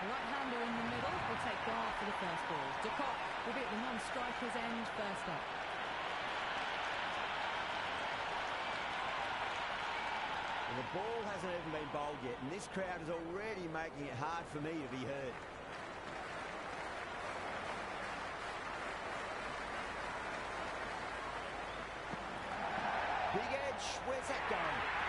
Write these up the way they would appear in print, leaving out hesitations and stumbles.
The right-hander in the middle will take guard for the first ball. Ducott will be at the non-striker's end first up. Well, the ball hasn't even been bowled yet, and this crowd is already making it hard for me to be heard. Big edge, where's that going?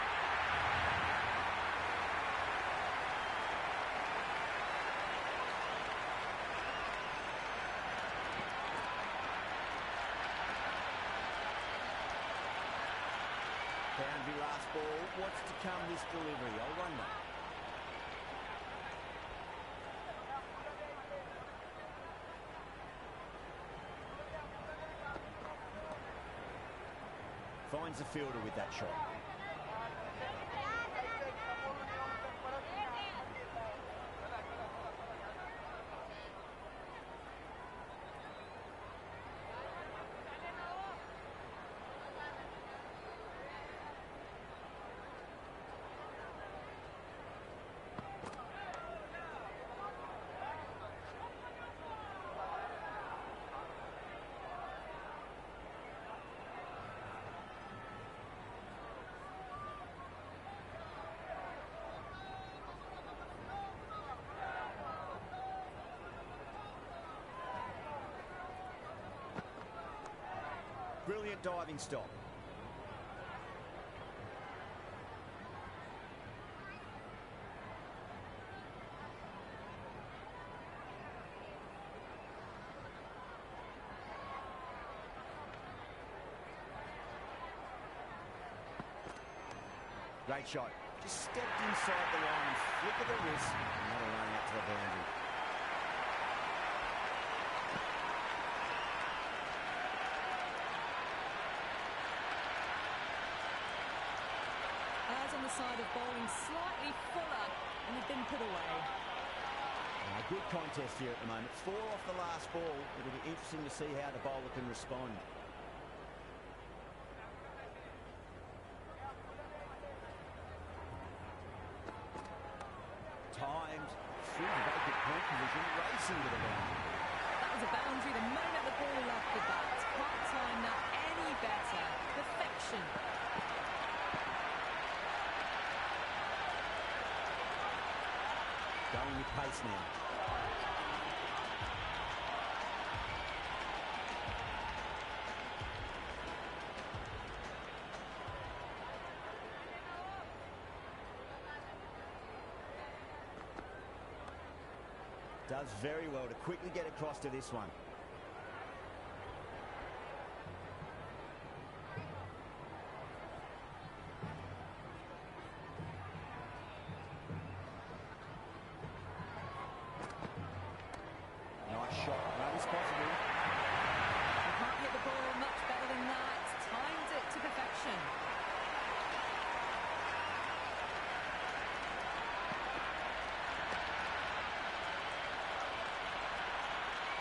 Boundary last ball. What's to come this delivery? I wonder. Finds the fielder with that shot. Brilliant diving stop. Great shot. Just stepped inside the line, flick of the wrist, and that'll run out to the boundary. On the side of bowling slightly fuller and had been put away. A good contest here at the moment. 4 off the last ball. It'll be interesting to see how the bowler can respond. Timed through the vacant point position, racing to the boundary. That was a boundary the moment the ball left the bat. Can't time that any better. Perfection. Going with pace now. Does very well to quickly get across to this one. Nice shot, that is possible. You can't hit the ball much better than that. Timed it to perfection.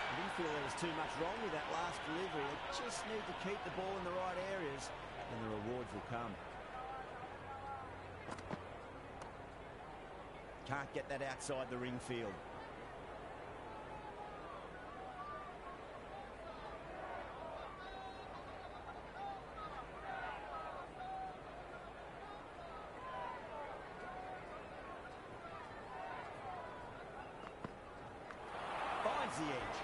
I didn't feel there was too much wrong with that last delivery. They just need to keep the ball in the right areas and the rewards will come. Can't get that outside the ring field. Finds the edge.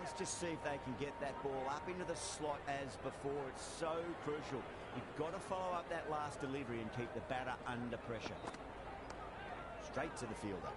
Let's just see if they can get that ball up into the slot as before. It's so crucial. You've got to follow up that last delivery and keep the batter under pressure. Straight to the fielder.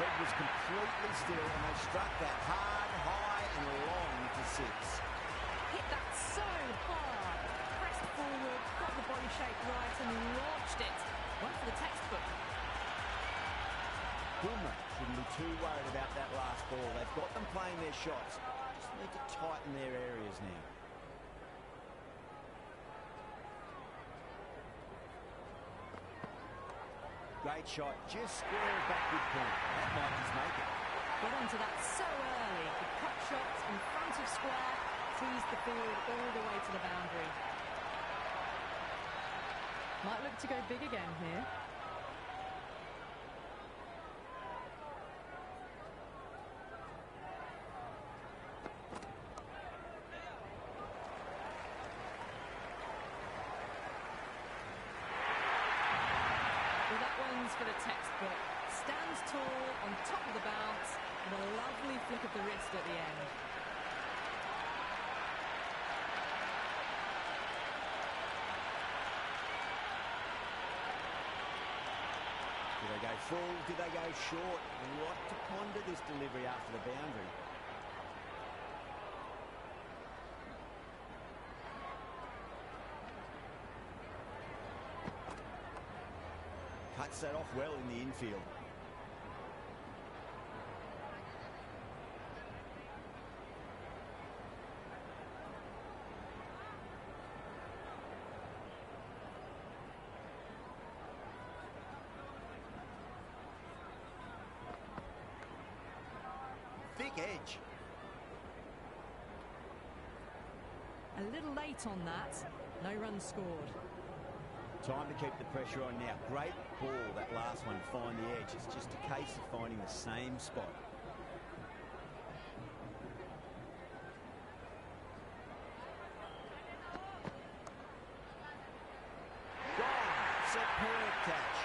head was completely still, and they struck that hard, high, and long to 6. Hit that so hard. Pressed forward, got the body shape right, and launched it. One for the textbook. Bulmer shouldn't be too worried about that last ball. They've got them playing their shots. Just need to tighten their areas now. Great shot, just squares back with point. That might just make it. Got onto that so early. The cut shot in front of square teased the field all the way to the boundary. Might look to go big again here. For the textbook. Stands tall on top of the bounce and a lovely flick of the wrist at the end. Did they go full? Did they go short? A lot to ponder this delivery after the boundary. Cuts that off well in the infield. Thick edge. A little late on that. No runs scored. Time to keep the pressure on now. Great ball, that last one, find the edge. It's just a case of finding the same spot. Gone. Superb catch.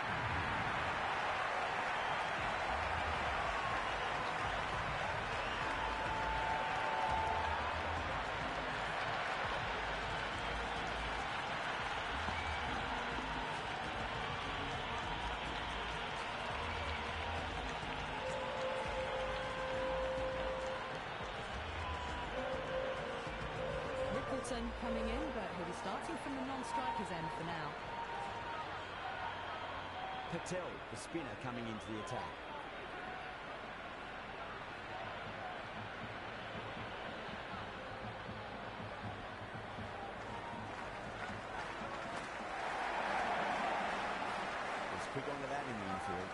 Coming in, but he'll be starting from the non-striker's end for now. Patel, the spinner, coming into the attack. Let's quick onto that in the infield.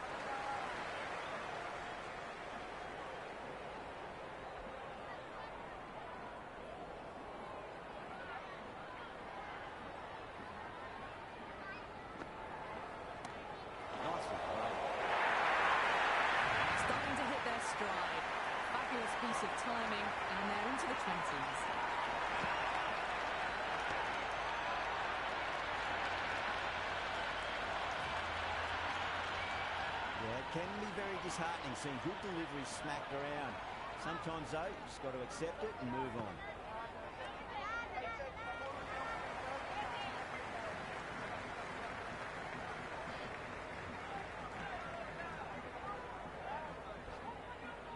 Piece of timing, and they're into the 20s. Yeah, it can be very disheartening seeing good deliveries smacked around. Sometimes, though, you've just got to accept it and move on.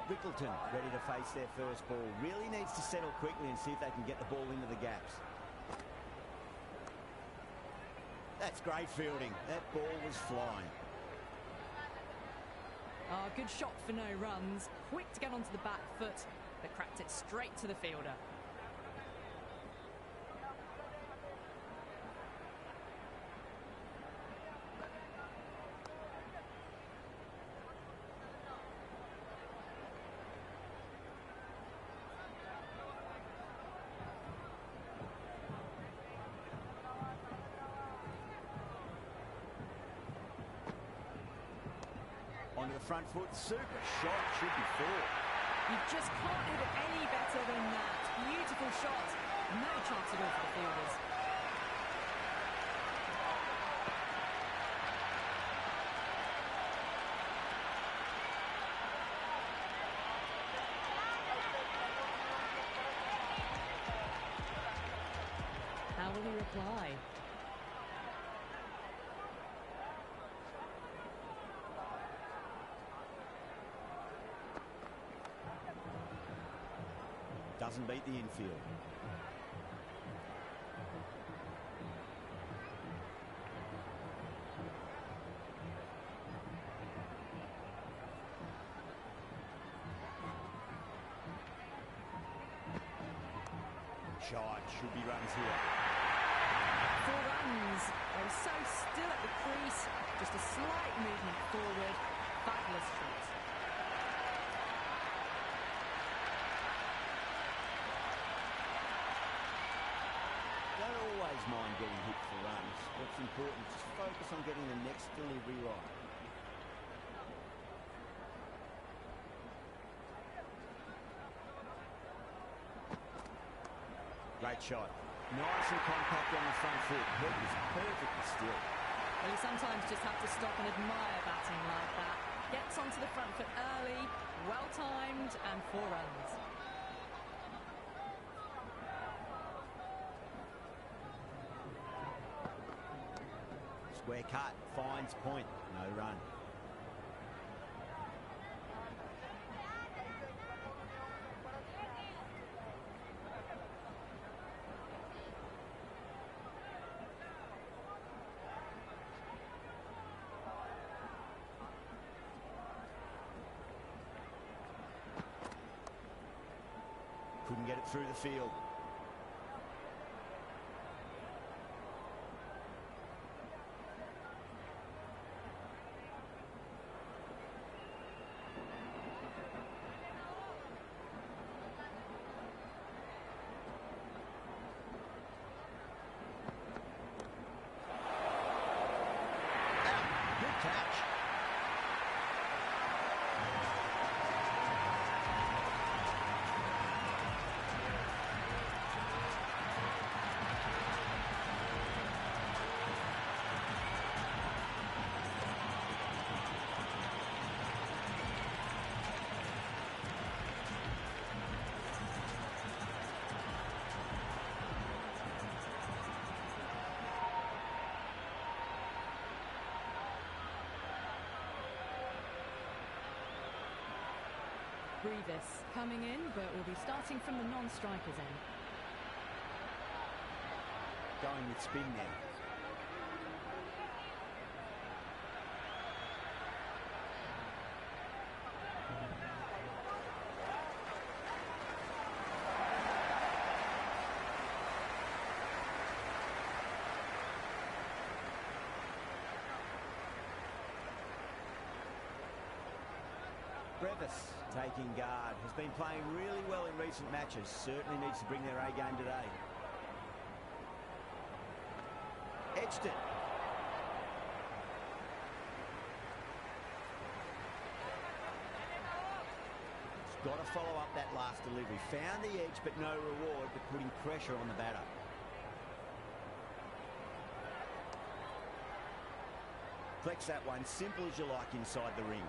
Wickleton ready to face their first ball. Really needs to settle quickly and see if they can get the ball into the gaps. That's great fielding. That ball was flying. Oh, good shot for no runs. Quick to get onto the back foot, but cracked it straight to the fielder. Onto the front foot, super shot, should be four. You just can't hit it any better than that. Beautiful shot. No chance at all for the fielders. How will he reply? Doesn't beat the infield. Shot, should be runs here. 4 runs. They were so still at the crease. Just a slight movement forward. Fabulous shot. Don't always mind getting hit for runs. What's important is just focus on getting the next delivery right. Great shot. Nice and compact on the front foot. Head was perfectly still. Well, you sometimes just have to stop and admire batting like that. Gets onto the front foot early, well timed, and 4 runs. Square cut, finds point, no run. Couldn't get it through the field. Good catch. Brevis coming in, but will be starting from the non-strikers end. Going with spin now. Brevis taking guard, has been playing really well in recent matches, certainly needs to bring their A game today. Edged it. He's got to follow up that last delivery. Found the edge but no reward, but putting pressure on the batter. Flex that one, simple as you like inside the ring.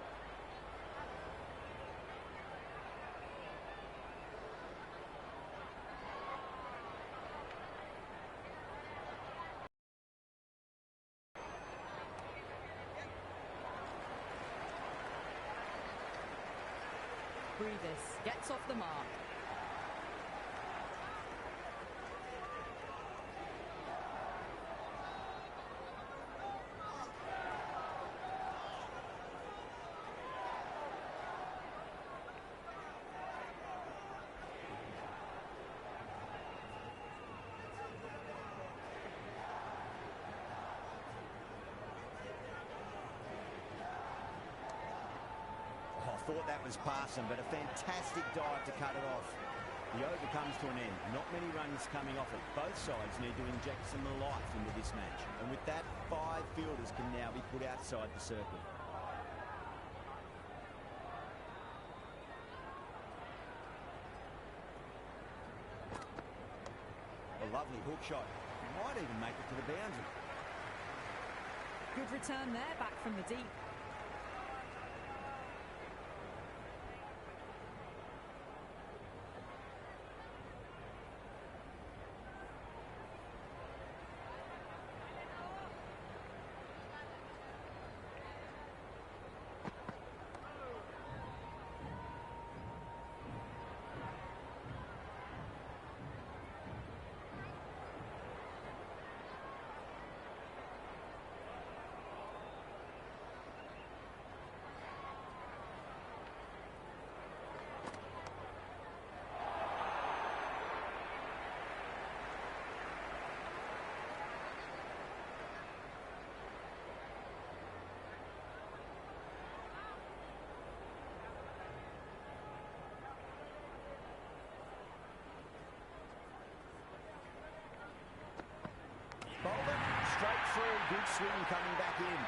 Brevis gets off the mark. Thought that was passing, but a fantastic dive to cut it off. The over comes to an end. Not many runs coming off it. Both sides need to inject some life into this match. And with that, 5 fielders can now be put outside the circle. A lovely hook shot. Might even make it to the boundary. Good return there, back from the deep. good swing coming back in.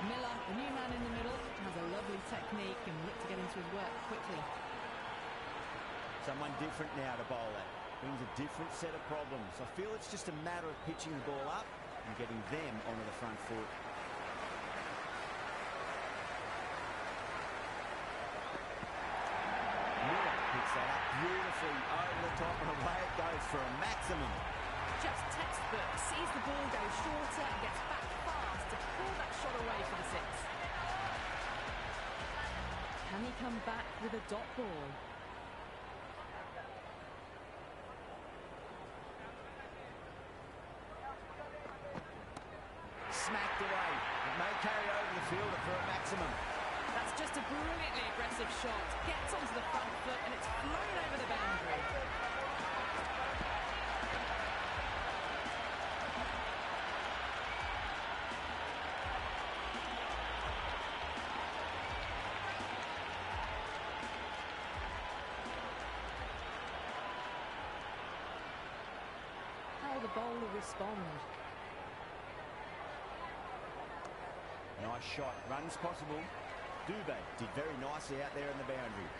Miller, the new man in the middle, has a lovely technique and look to get into his work quickly. Someone different now to bowl at. Brings a different set of problems. I feel it's just a matter of pitching the ball up and getting them onto the front foot. Miller picks that up beautifully over the top and away it goes for a maximum. Just textbook, sees the ball go shorter and gets back fast to pull that shot away for the six. Can he come back with a dot ball? Smacked away. It may carry over the fielder for a maximum. That's just a brilliantly aggressive shot. Gets onto the front foot and it's flown over the boundary. How will the bowler respond? Nice shot. Runs possible. Dubé did very nicely out there in the boundary.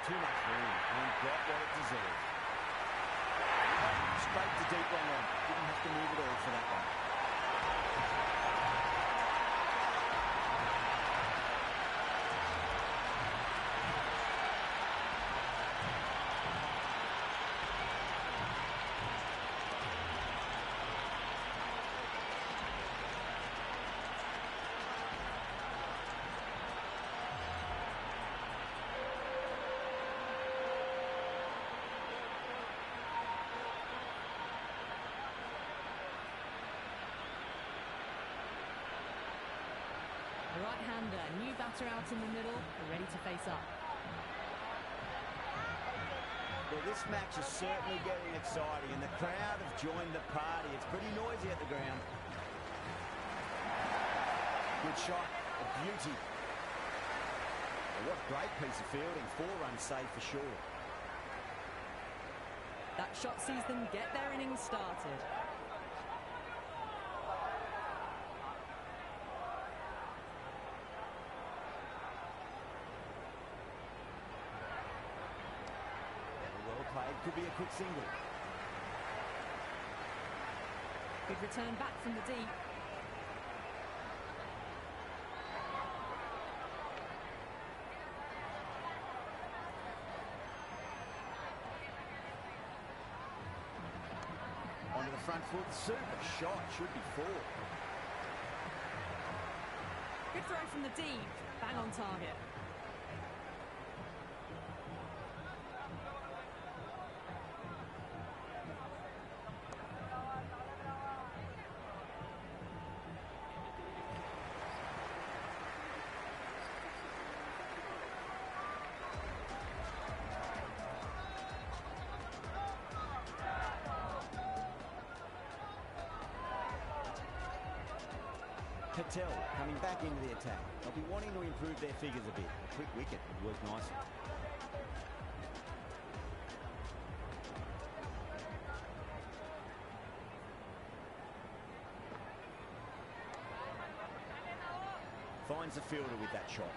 Too much room and got what it deserved. Straight to deep long on. Didn't have to move at all for that one. Right-hander, new batter out in the middle, ready to face up. Well, this match is certainly getting exciting and the crowd have joined the party. It's pretty noisy at the ground. Good shot, a beauty. Well, what a great piece of fielding. 4 runs saved for sure. That shot sees them get their innings started. Could be a quick single. Good return back from the deep. Onto the front foot. Super shot. Should be 4. Good throw from the deep. Bang on target. Patel coming back into the attack. They'll be wanting to improve their figures a bit. A quick wicket would work nicely. Finds the fielder with that shot.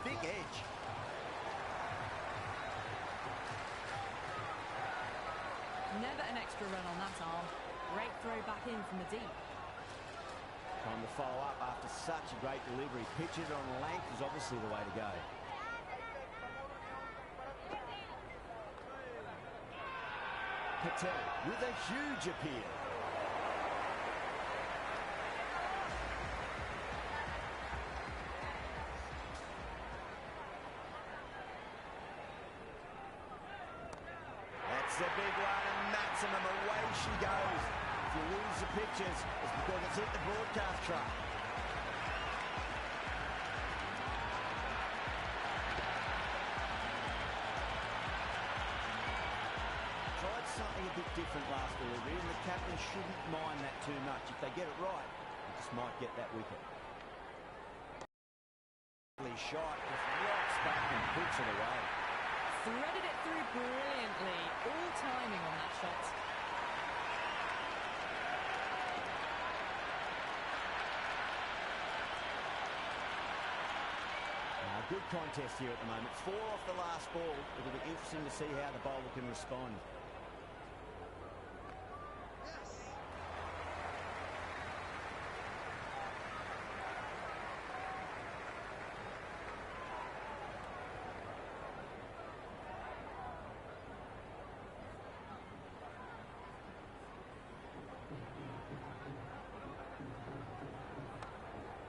thick edge. Never an extra run on that arm. Great throw back in from the deep. Time to follow up after such a great delivery. Pitch it on length is obviously the way to go. Patel with a huge appeal. That's a big one, and maximum away she goes. If you lose the pictures, it's because it's hit the broadcast truck. Tried something a bit different last delivery, and the captain shouldn't mind that too much. If they get it right, they just might get that wicket. Shot, just rocks back and puts it away. Threaded it through brilliantly. All timing on that shot. Good contest here at the moment. 4 off the last ball. It'll be interesting to see how the bowler can respond.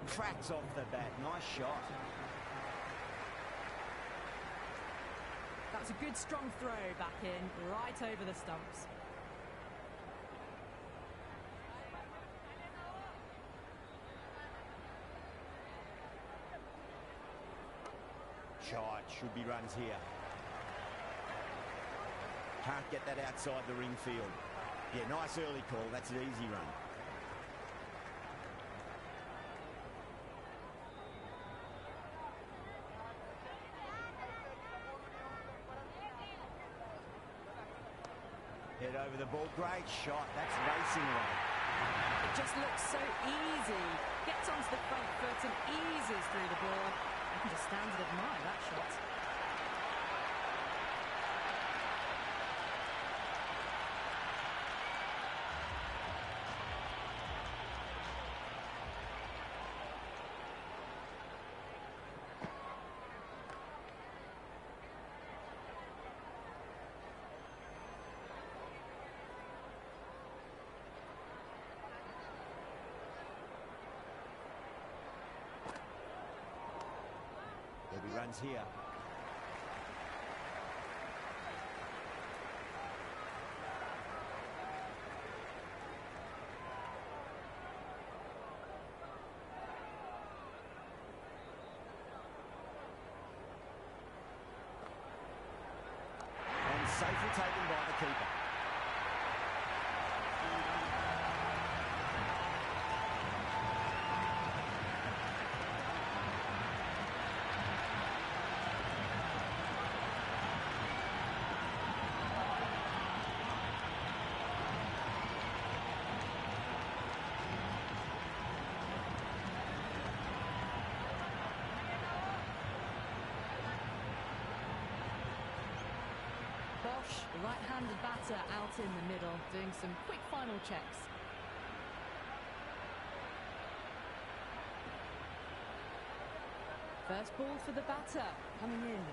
Cracks off the bat. Nice shot. That's a good strong throw back in, right over the stumps. Shot. Should be runs here. Can't get that outside the ring field. Yeah, nice early call. That's an easy run. Head over the ball. Great shot. That's racing away. It just looks so easy. Gets onto the front foot and eases through the ball. I can just stand and admire that shot. He runs here. And safely taken by the keeper. Bosch, the right-handed batter, out in the middle, doing some quick final checks. First ball for the batter, coming in.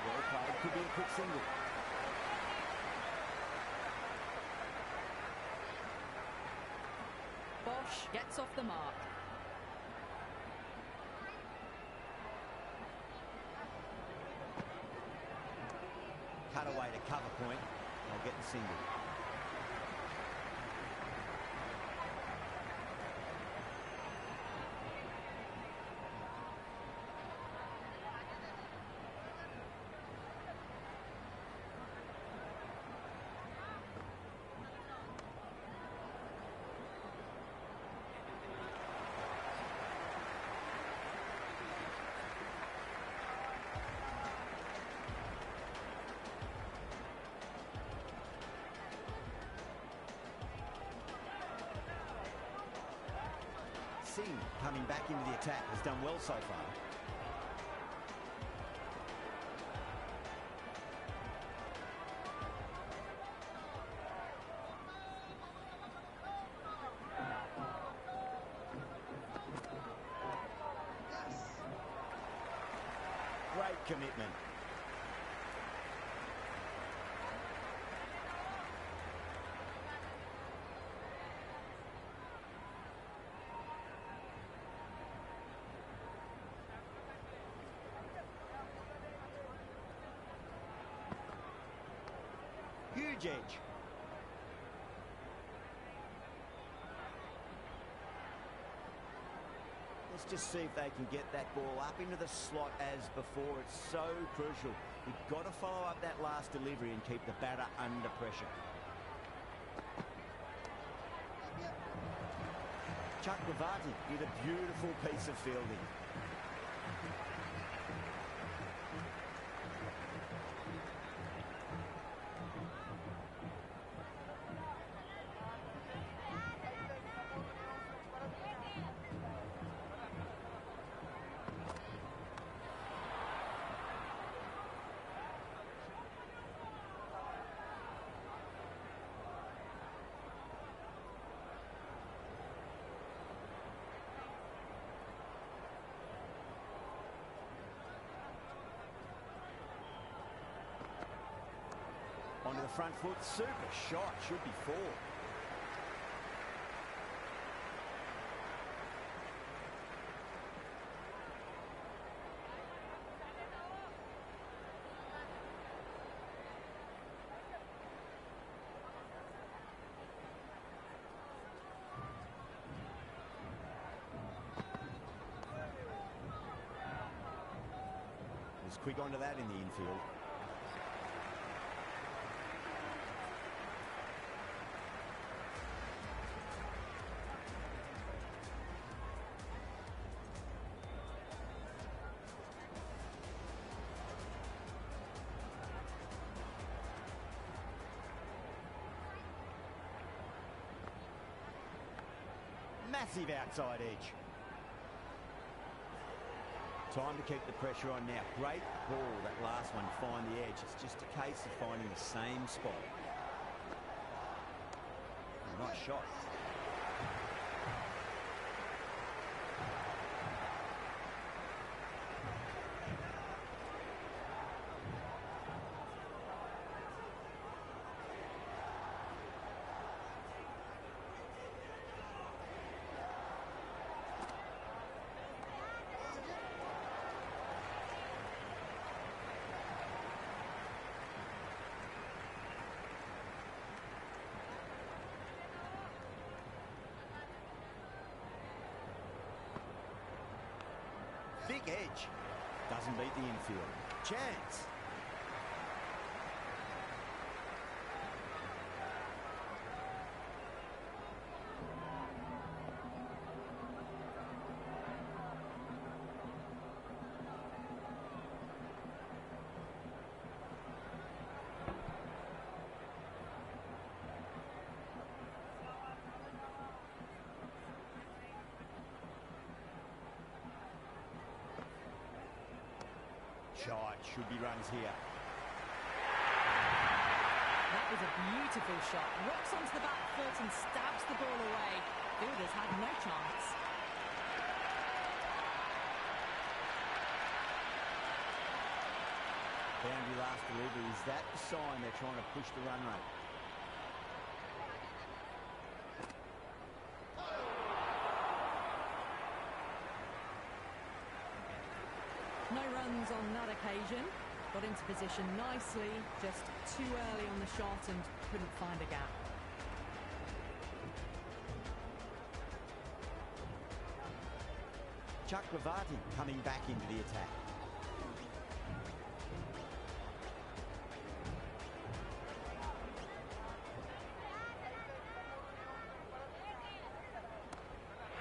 Well played. Could be a quick single. Bosch gets off the mark. Cut away to cover point. They'll get the single. Singh coming back into the attack has done well so far. Great commitment. Huge edge. Let's just see if they can get that ball up into the slot as before. It's so crucial. You've got to follow up that last delivery and keep the batter under pressure. Chakravarti did a beautiful piece of fielding. Onto the front foot, super shot, should be 4. Was quick onto that in the infield. Massive outside edge. Time to keep the pressure on now. Great ball, that last one, find the edge. It's just a case of finding the same spot. Nice shot. Big edge. Doesn't beat the infield. Chance. Shot, should be runs here. That was a beautiful shot. Rocks onto the back foot and stabs the ball away. Fielders had no chance. Boundary last delivery. Is that the sign they're trying to push the run rate? No runs on that occasion. Got into position nicely, just too early on the shot and couldn't find a gap. Chakravarti coming back into the attack.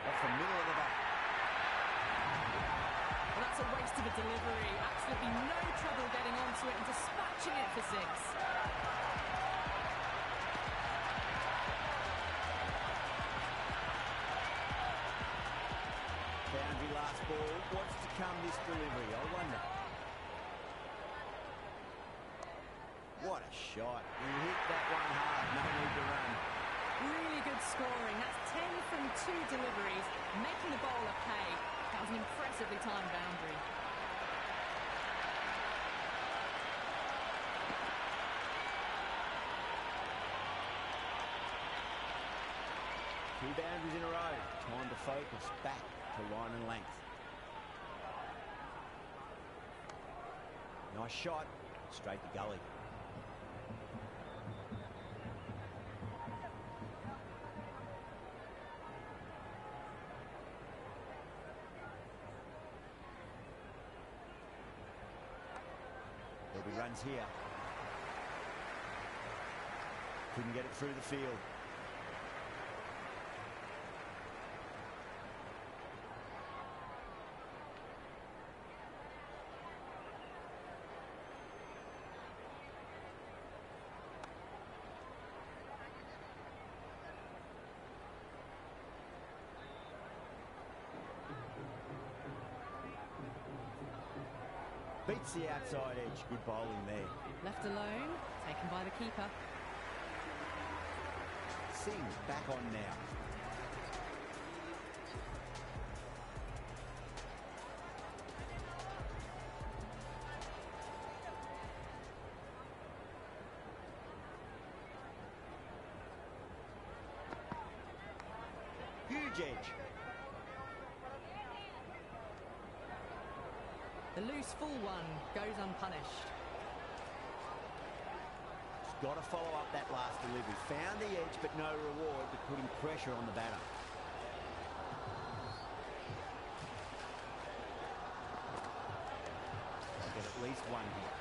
Off the middle of the bat. Well, that's a waste of a delivery. Absolutely no trouble getting onto it and dispatching it for 6. ball. What's to come this delivery, I wonder. What a shot. He hit that one hard. No need to run. Really good scoring. That's 10 from 2 deliveries, making the bowler pay. That was an impressively timed boundary. Two boundaries in a row. Time to focus back to line and length. Nice shot. Straight to gully. There'll be runs here. Couldn't get it through the field. Beats the outside edge. Good bowling there. Left alone, taken by the keeper. Singh's back on now. Huge edge. The loose full one goes unpunished. He's got to follow up that last delivery. Found the edge, but no reward, but putting pressure on the batter. They'll get at least one here.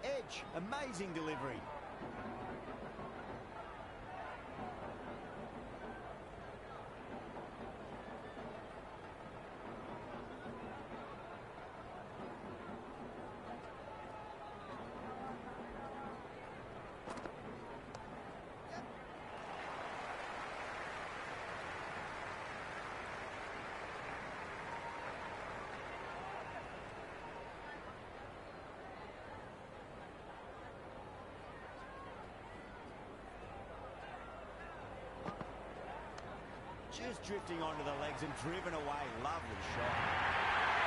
Edge, amazing delivery. Just drifting onto the legs and driven away. Lovely shot.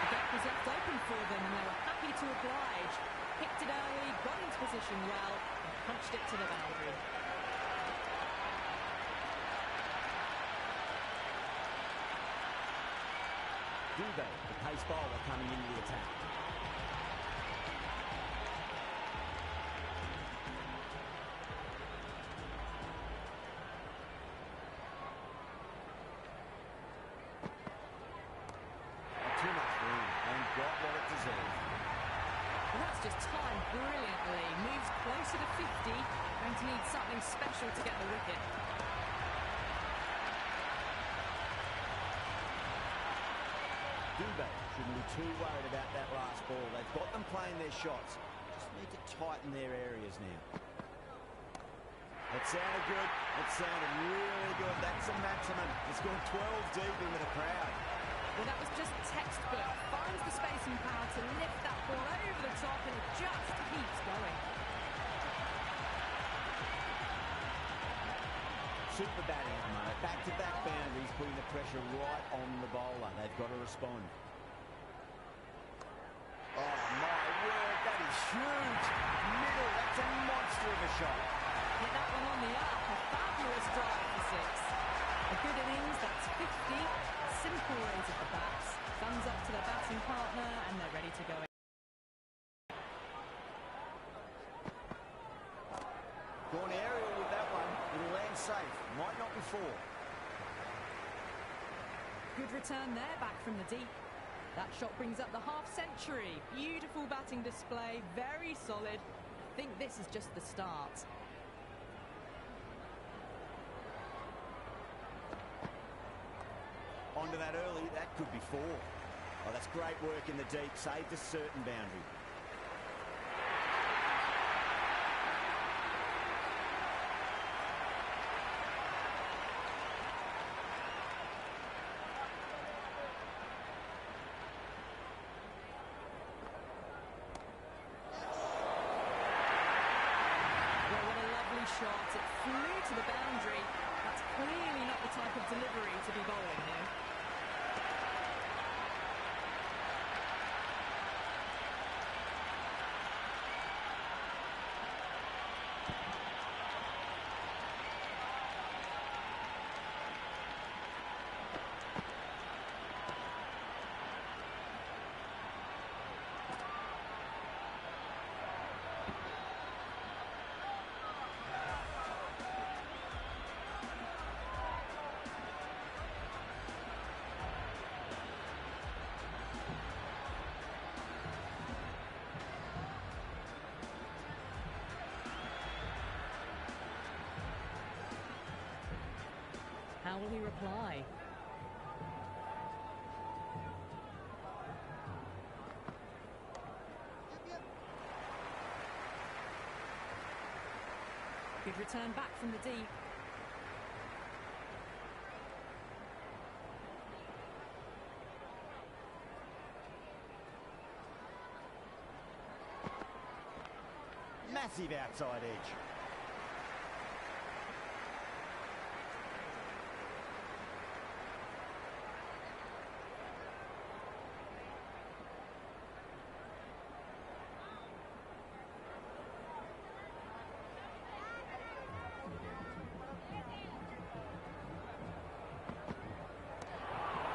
The gap was left open for them and they were happy to oblige. Picked it early, got into position well, and punched it to the boundary. Dubé, the pace bowler, coming into the attack. Too much room and got what it deserved. Well, that's just timed brilliantly. Moves closer to 50. Going to need something special to get the wicket. Dubé shouldn't be too worried about that last ball. They've got them playing their shots. Just need to tighten their areas now. That sounded good. It sounded really good. That's a maximum. It's gone 12 deep into the crowd. Well, that was just textbook. Finds the space and power to lift that ball over the top and it just keeps going. Super batting at the moment. Back-to-back boundaries, putting the pressure right on the bowler. They've got to respond. Oh, my word, that is huge. Middle, that's a monster of a shot. Hit that one on the up. A fabulous drive for 6. A good innings, that's 50. Simple raise of the bats. Thumbs up to their batting partner and they're ready to go. Gone aerial with that one. It'll land safe. Might not be four. Good return there, back from the deep. That shot brings up the half-century. Beautiful batting display, very solid. I think this is just the start. Onto that early, that could be four. Oh, that's great work in the deep, saved a certain boundary. Well, what a lovely shot. It flew to the boundary. That's clearly not the type of delivery to be bowling here. How will he reply? Good return back from the deep. Massive outside edge.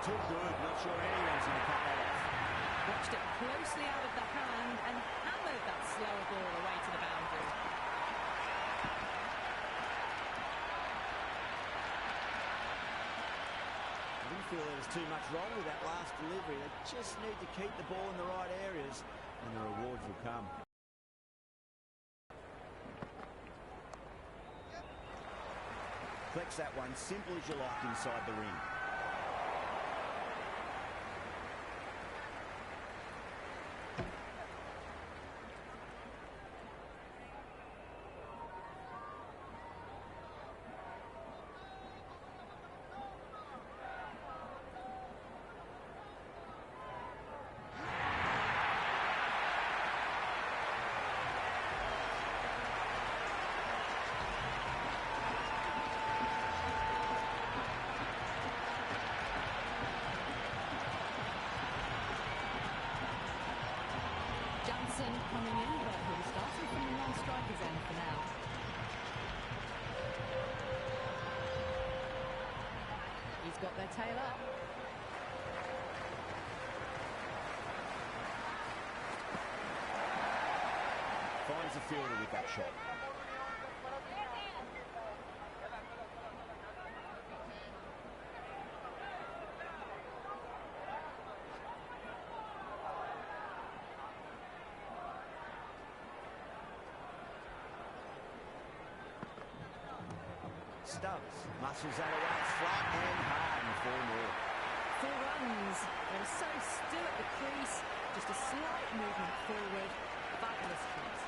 Too good, not sure anyone's going to cut that off. Watched it closely out of the hand and hammered that slower ball away to the boundary. I didn't feel there was too much wrong with that last delivery. They just need to keep the ball in the right areas and the rewards will come. Flex that one, simple as you like inside the ring. Coming in, but he'll be starting from the non-strikers end for now. He's got their tail up. Finds the fielder with that shot. Stubbs muscles that away flat and hard and 4 more. 4 runs. They were so still at the crease. Just a slight movement forward. Fabulous shot.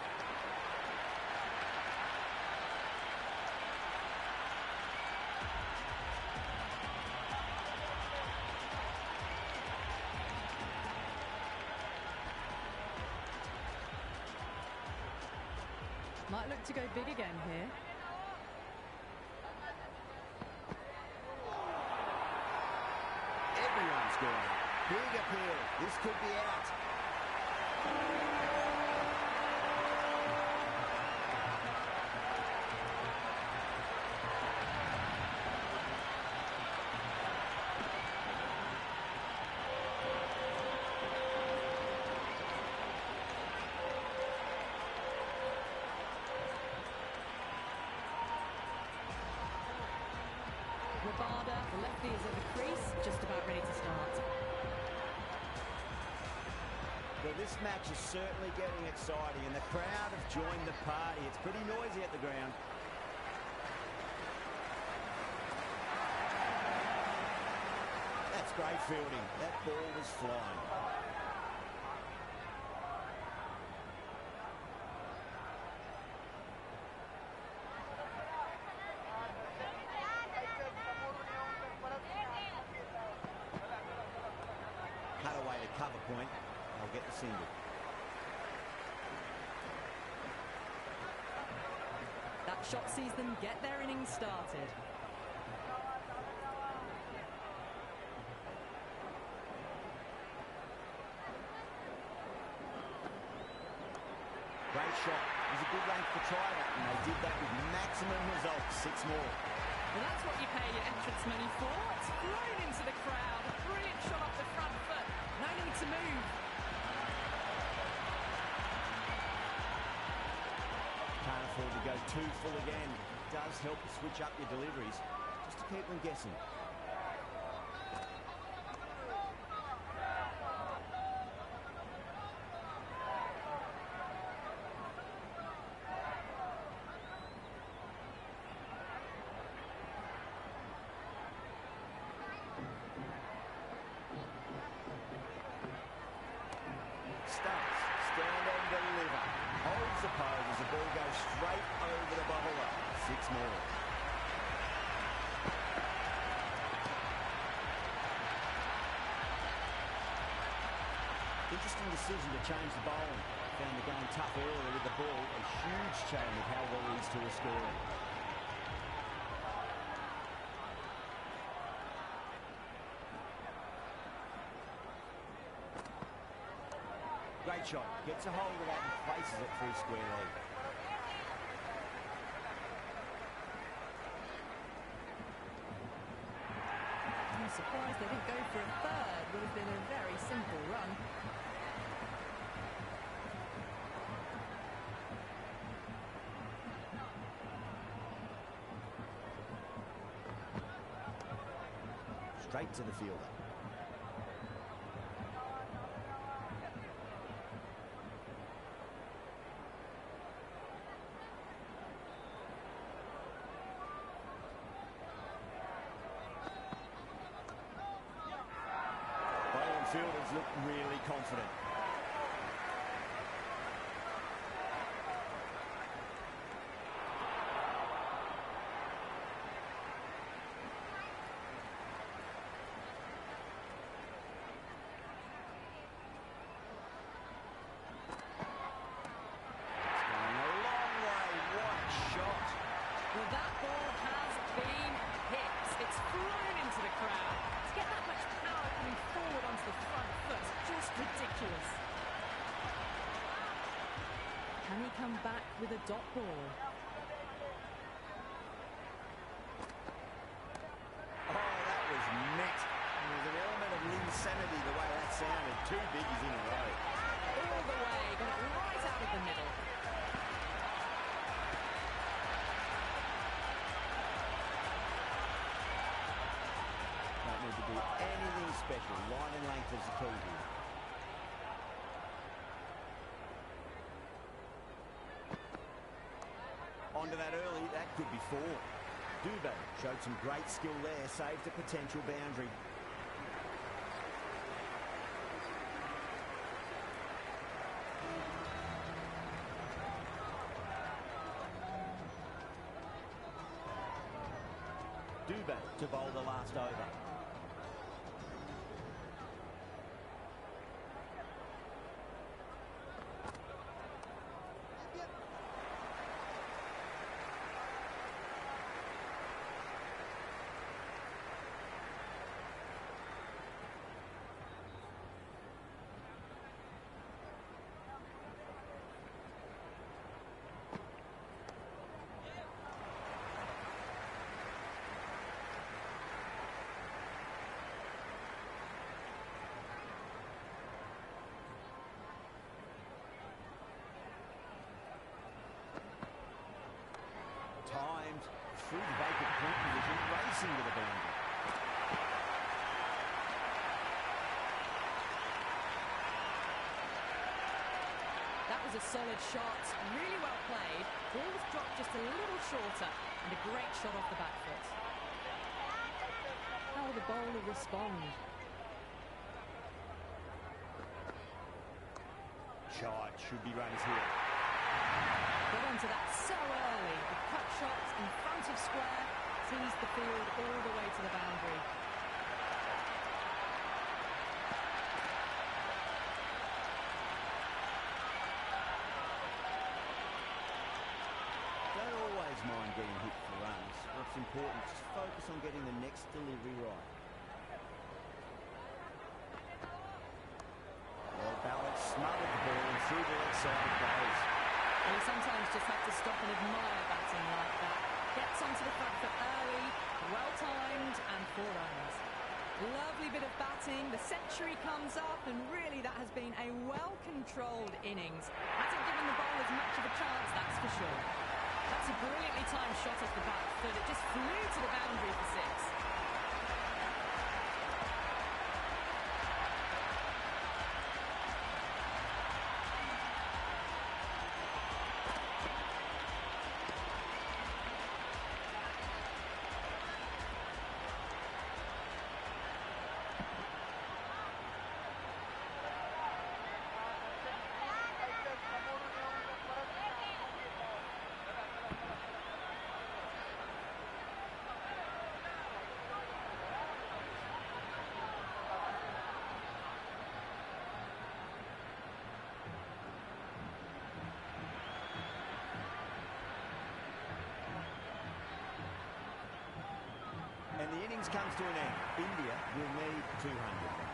Might look to go big again here. Everyone's going. Big appeal. This could be out. Lefty is at the crease, just about ready to start. Well, this match is certainly getting exciting, and the crowd have joined the party. It's pretty noisy at the ground. That's great fielding. That ball was flying. Cut away to cover point. They'll get the single. That shot sees them get their innings started. Great shot. It was a good length to try that, and they did that with maximum results. 6 more. Well, that's what you pay your entrance money for. It's flown into the crowd. A brilliant shot off the front foot. No need to move. Can't afford to go too full again. It does help to switch up your deliveries, just to keep them guessing. Stand and deliver. Holds the pose as the ball goes straight over the bowler. 6 more. Interesting decision to change the bowling. Found the game tough earlier with the ball. A huge change of how well these two are scoring. Great shot. Gets a hold of that and places it through square leg. I'm surprised they didn't go for a third. Would have been a very simple run. Straight to the fielder. Fielders look really confident. It's going a long way. What a shot. Well, that ball has been hit. It's flown into the crowd. To get that much power coming forward onto the front foot, just ridiculous. Can he come back with a dot ball? Oh, that was net. There was an element of insanity the way that sounded. 2 biggies in a row. All the way, got it right out of the middle. Don't need to do anything special. Line and length is the key here. Onto that early, that could be 4. Dubé showed some great skill there, saved a potential boundary. Dubé to bowl the last over. Timed through the vacant point position, racing to the boundary. was a solid shot, really well played. Ball's dropped just a little shorter, and a great shot off the back foot. How will the bowler respond? Shot should be runs here. Got onto that so early. The cut shot in front of square teased the field all the way to the boundary. Don't always mind getting hit for runs. What's important is just focus on getting the next delivery right. Well balanced, smothered the ball and through the leg side it goes. And you sometimes just have to stop and admire batting like that. Gets onto the front foot early, well timed, and 4 runs. Lovely bit of batting, the century comes up, and really that has been a well-controlled innings. Hasn't given the bowlers much of a chance, that's for sure. That's a brilliantly timed shot off the back foot. It just flew to the boundary for 6. And the innings comes to an end. India will need 200 runs.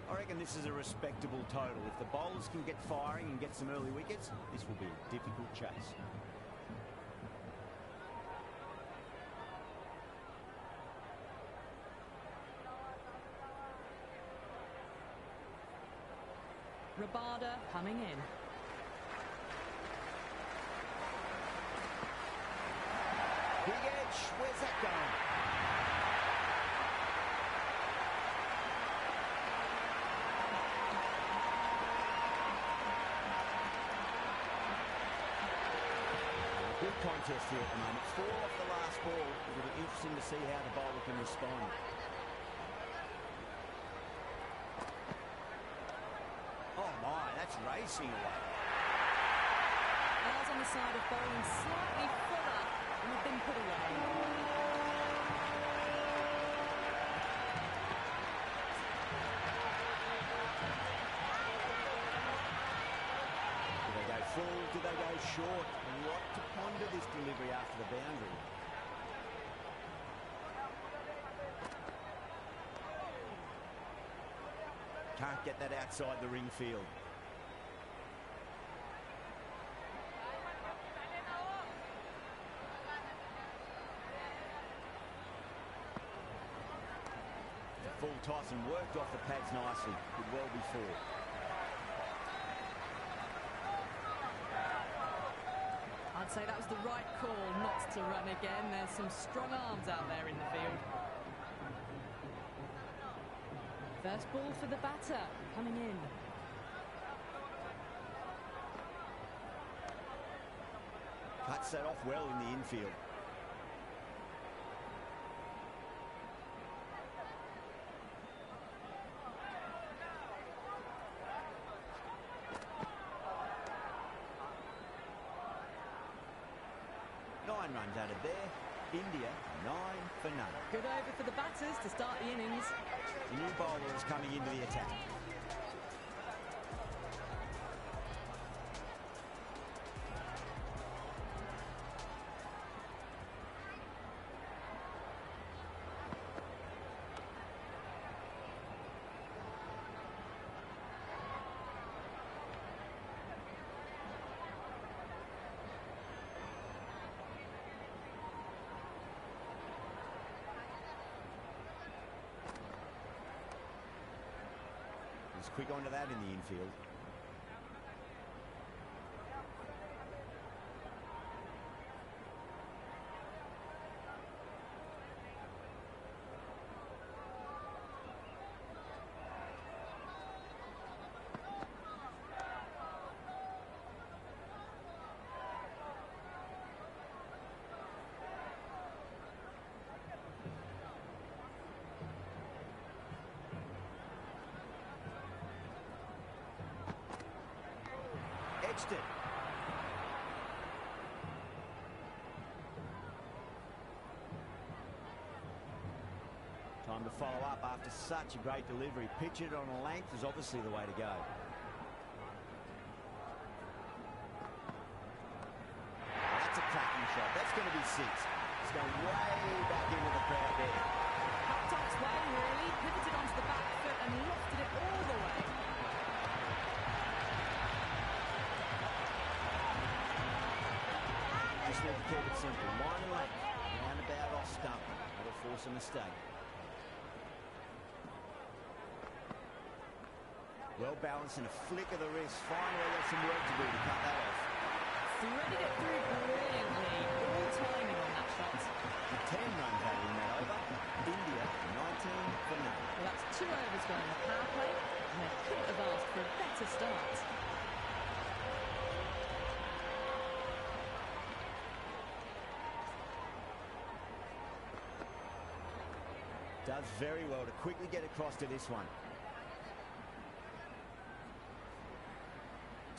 I reckon this is a respectable total. If the bowlers can get firing and get some early wickets, this will be a difficult chase. Rabada coming in. Big edge, where's that going? Good contest here at the moment. 4 off the last ball. It'll be interesting to see how the bowler can respond. Oh my, that's racing away. Bowls on the side of bowling slightly fuller and have been put away. Do they go full? Do they go short? A lot to ponder this delivery after the boundary. Can't get that outside the ring field. The full toss and worked off the pads nicely. Could well be four. I'd say that was the right call not to run again. There's some strong arms out there in the field. First ball for the batter, coming in. Cuts that off well in the infield. Nine runs out of there. India 9 for none. Good over for the batters to start the innings. The new bowler is coming into the attack. He's quick onto that in the infield. Edged it. Time to follow up after such a great delivery. Pitch it on a length is obviously the way to go. That's a cracking shot. That's going to be six. It's going way back into the crowd there. Popped up its way, really. Pivoted onto the back foot and lofted it all the way. Just need to keep it simple. Line and length. Roundabout off stump. That'll force a mistake. Well balanced and a flick of the wrist. Finally got some work to do to cut that off. Threaded it through brilliantly. All timing on that shot. The 10 runs out in that over. India 19 for none. Well, that's 2 overs gone in the power play, and they couldn't have asked for a better start. Does very well to quickly get across to this one.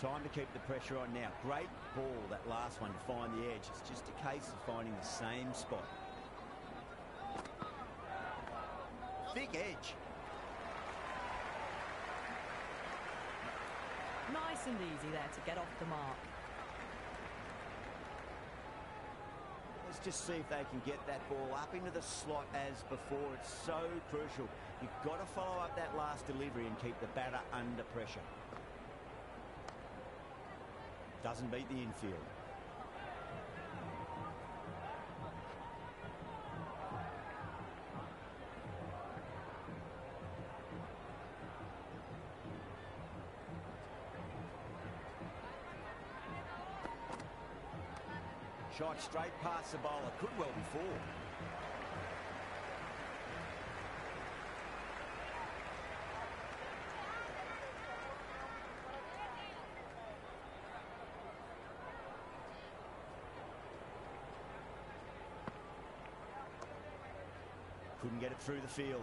Time to keep the pressure on now. Great ball, that last one, to find the edge. It's just a case of finding the same spot. Thick edge. Nice and easy there to get off the mark. Let's just see if they can get that ball up into the slot as before. It's so crucial. You've got to follow up that last delivery and keep the batter under pressure. Doesn't beat the infield. Shot straight past the bowler. Could well be four. Couldn't get it through the field.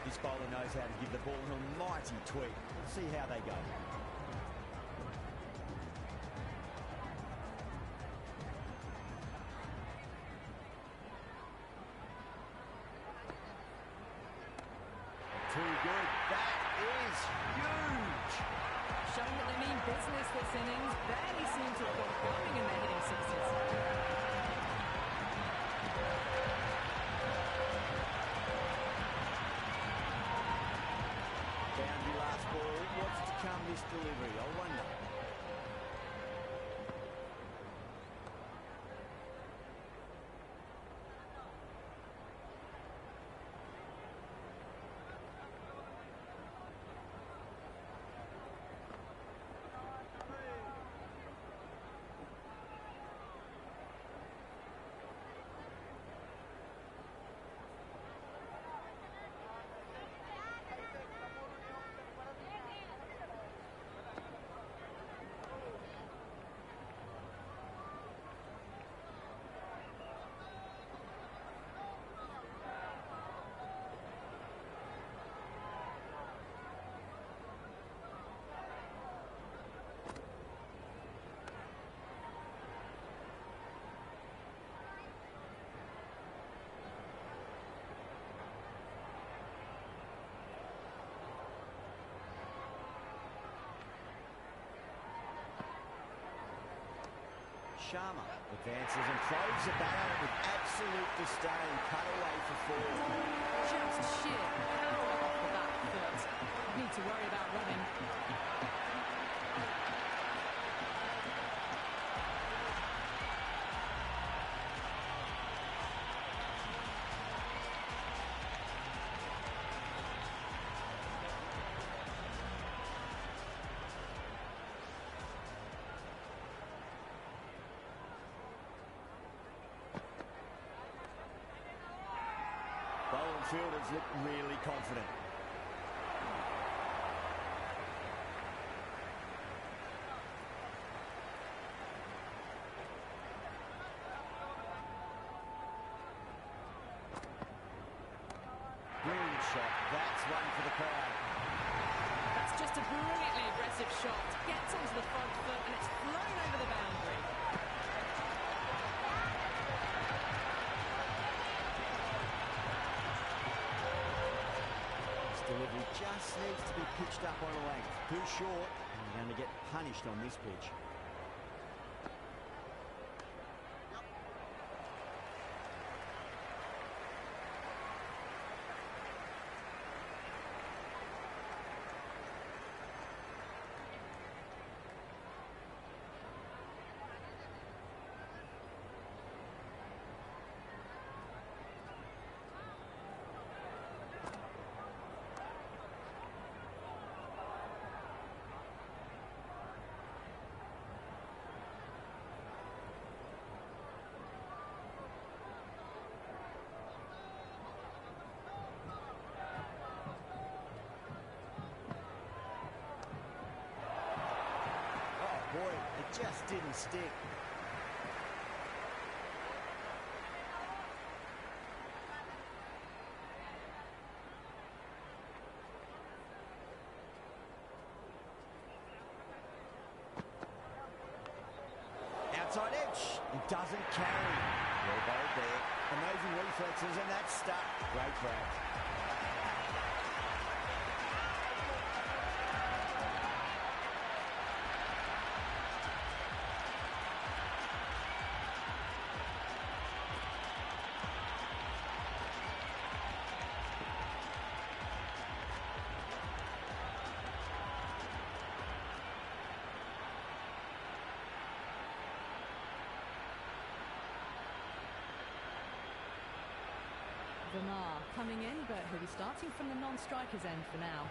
This bowler knows how to give the ball an almighty tweak. Let's see how they go. too good. That is huge. Showing that they mean business this innings. Barely seem to have got going and they're hitting sixes. Boundary last ball. What's to come this delivery? I wonder. Sharma advances and throws the bat out with absolute disdain. Cut away for four. Just sheer power off the back foot. Need to worry about running. Bowling fielders look really confident. Brilliant shot. That's one for the crowd. That's just a brilliantly aggressive shot. Gets onto the front foot and it's flown over the boundary. Delivery just needs to be pitched up on a length. Too short, and you're going to get punished on this pitch. Boy, it just didn't stick. Outside edge. It doesn't carry. Well bowled there. Amazing reflexes, and that's stuck. Great grab. Verma coming in, but he'll be starting from the non-strikers end for now.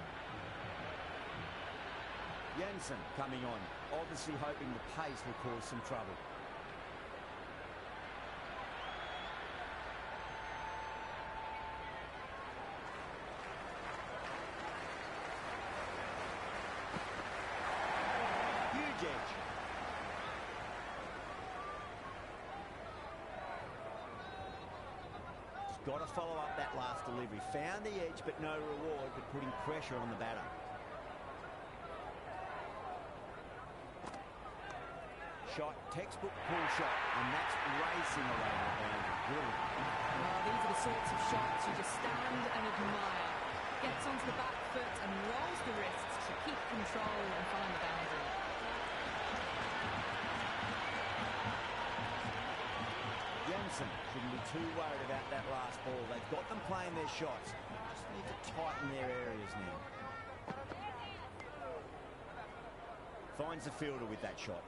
Jensen coming on, obviously hoping the pace will cause some trouble. Huge edge. Got to follow up that last delivery. Found the edge, but no reward, but putting pressure on the batter. Shot, textbook pull shot, and that's racing away the boundary. Brilliant. Oh, these are the sorts of shots you just stand and admire. Gets onto the back foot and rolls the wrists to keep control and find the boundary. Jansen shouldn't be too worried about that last ball. They've got them playing their shots. Just need to tighten their areas now. Finds the fielder with that shot.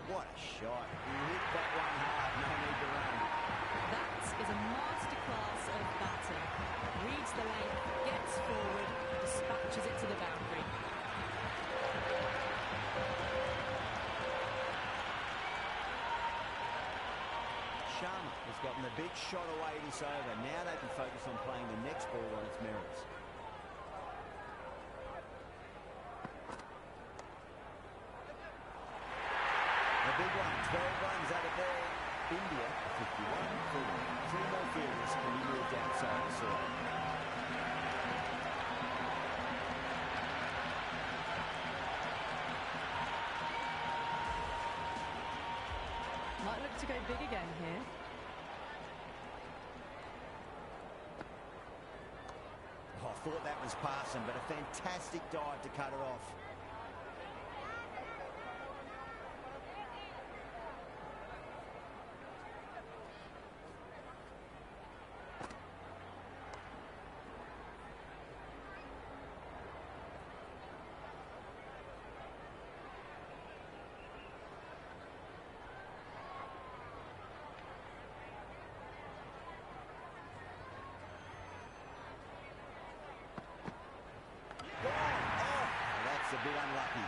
What a shot. He hit that one hard. No need to run. That is a masterclass of batting. Reads the length, gets forward, dispatches it to the boundary. Sharma has gotten the big shot away this over. Now they can focus on playing the next ball on its merits. The big one, 12 runs out of there. India, 51 for 3 more fielders can be moved outside the circle. Might look to go big again here. Oh, I thought that was passing, but a fantastic dive to cut it off. A bit unlucky.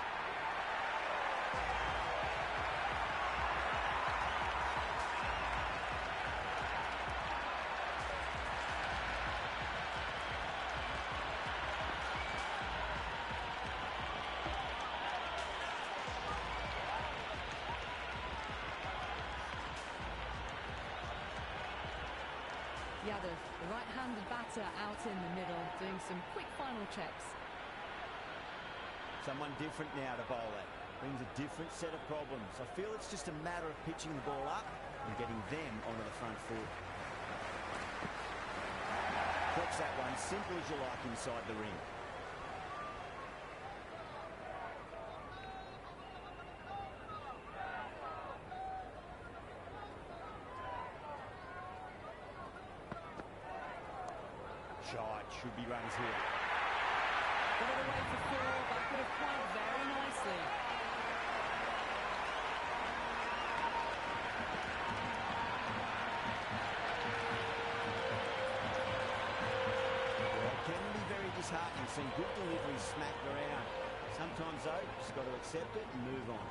Yadav, the right-handed batter out in the middle, doing some quick final checks. Someone different now to bowl at. Brings a different set of problems. I feel it's just a matter of pitching the ball up and getting them onto the front foot. Clocks that one, simple as you like inside the ring. Shot, should be runs here. Got it away for 4, but could have played very nicely. Well, it can be very disheartening seeing good deliveries smacked around. Sometimes, though, just got to accept it and move on.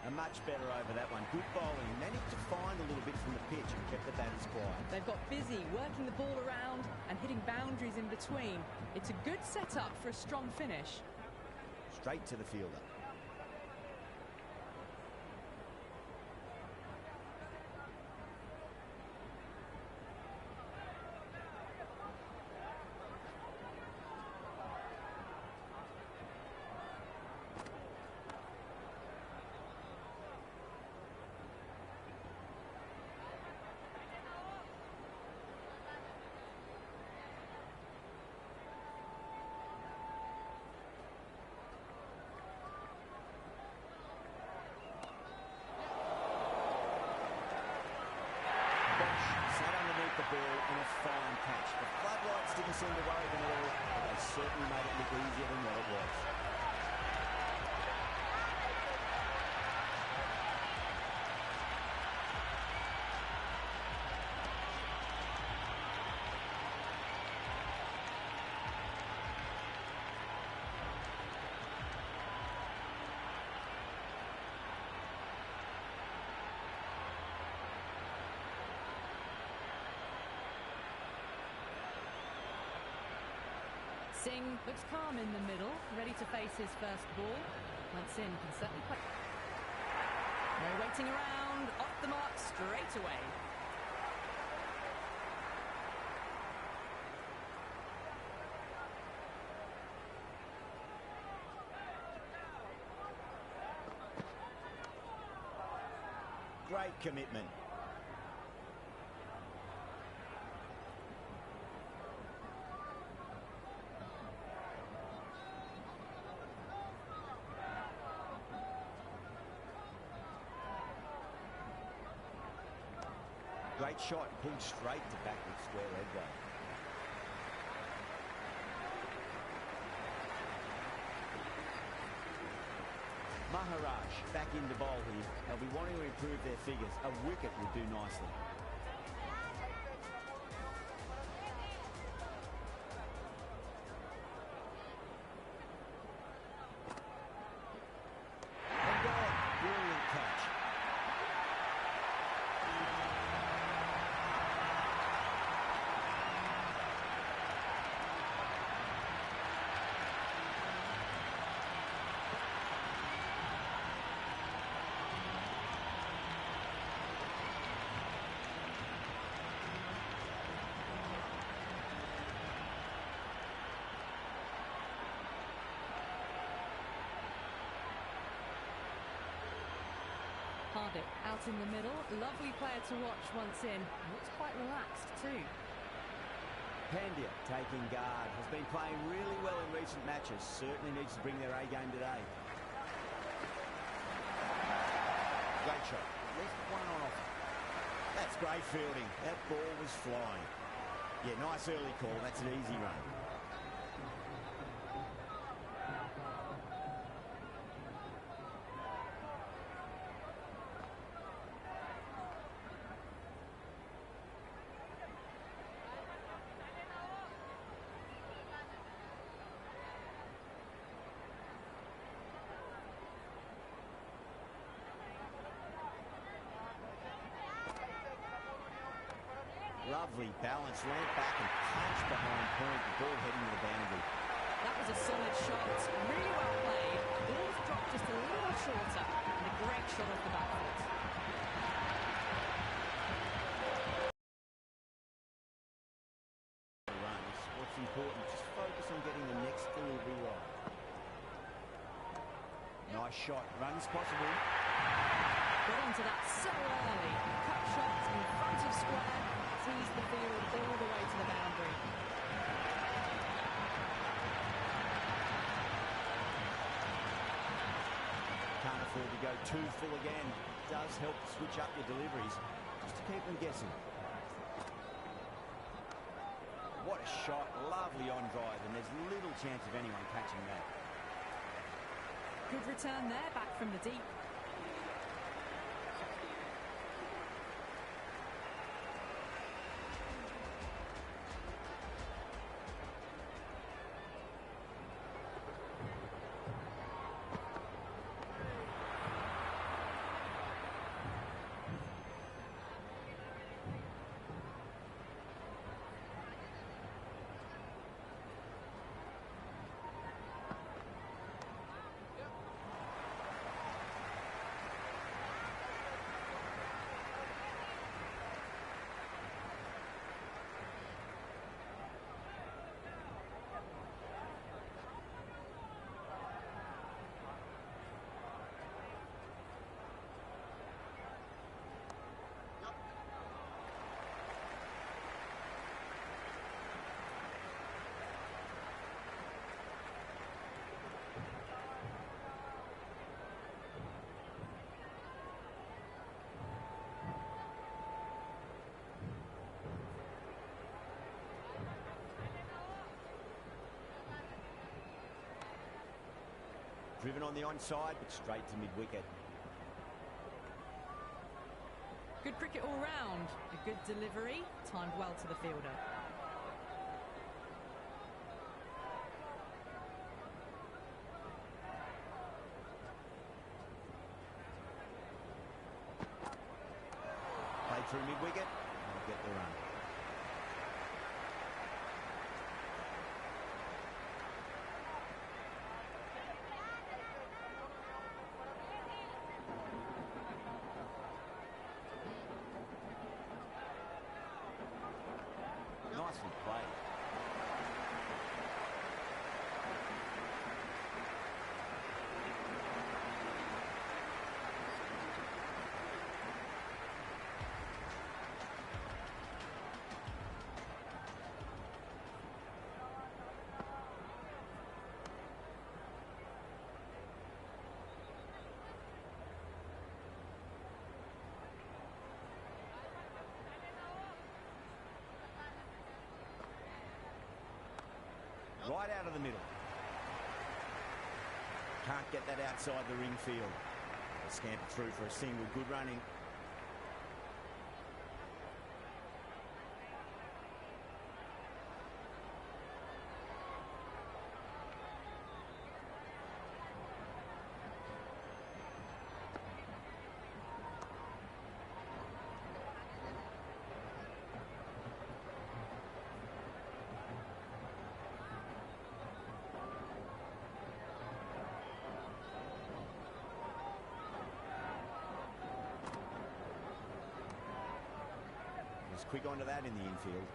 A much better over that one. Good bowling. Managed to find a little bit from the pitch and kept the batters quiet. They've got busy working the ball around and hitting boundaries in between. It's a good setup for a strong finish. Straight to the fielder. The ball in a fine catch. The floodlights didn't seem to worry them at all, but they certainly made it look easier than what it was. Singh looks calm in the middle, ready to face his first ball. Once in, can certainly play. No waiting around, off the mark straight away. Great commitment. Great shot, pulled straight to backward square leg goal. Maharaj back into bowl here. They'll be wanting to improve their figures. A wicket would do nicely. And gone. Brilliant catch. Hardik out in the middle. Lovely player to watch once in. Looks quite relaxed too. Pandya taking guard. Has been playing really well in recent matches. Certainly needs to bring their A game today. Great shot. Left one on offer. That's great fielding. That ball was flying. Yeah, nice early call. That's an easy run. Lovely balance, went back and punched behind point, the ball heading to the boundary. That was a solid shot, really well played. The ball's dropped just a little shorter, and a great shot off the back foot. Runs. What's important, just focus on getting the next delivery right. Nice shot, runs possible. Got onto that so early. Cut shot in front of square. Sees the field all the way to the boundary. Can't afford to go too full again. Does help to switch up your deliveries, just to keep them guessing. What a shot, lovely on drive, and there's little chance of anyone catching that. Good return there, back from the deep. Driven on the onside, but straight to mid-wicket. Good cricket all round. A good delivery, timed well to the fielder. Played through mid-wicket, they'll get the run. play. Right out of the middle. Can't get that outside the ring field. Scamper through for a single. Good running. Quick onto that in the infield.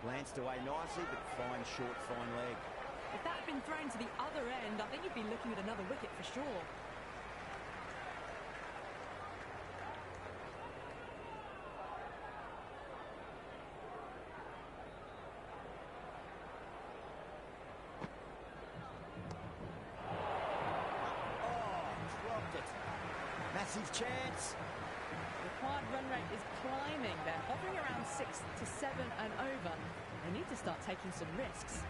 Glanced away nicely, but fine short, fine leg. If that had been thrown to the other end, I think you'd be looking at another wicket for sure. Massive chance. The required run rate is climbing. They're hovering around 6 to 7 and over. They need to start taking some risks.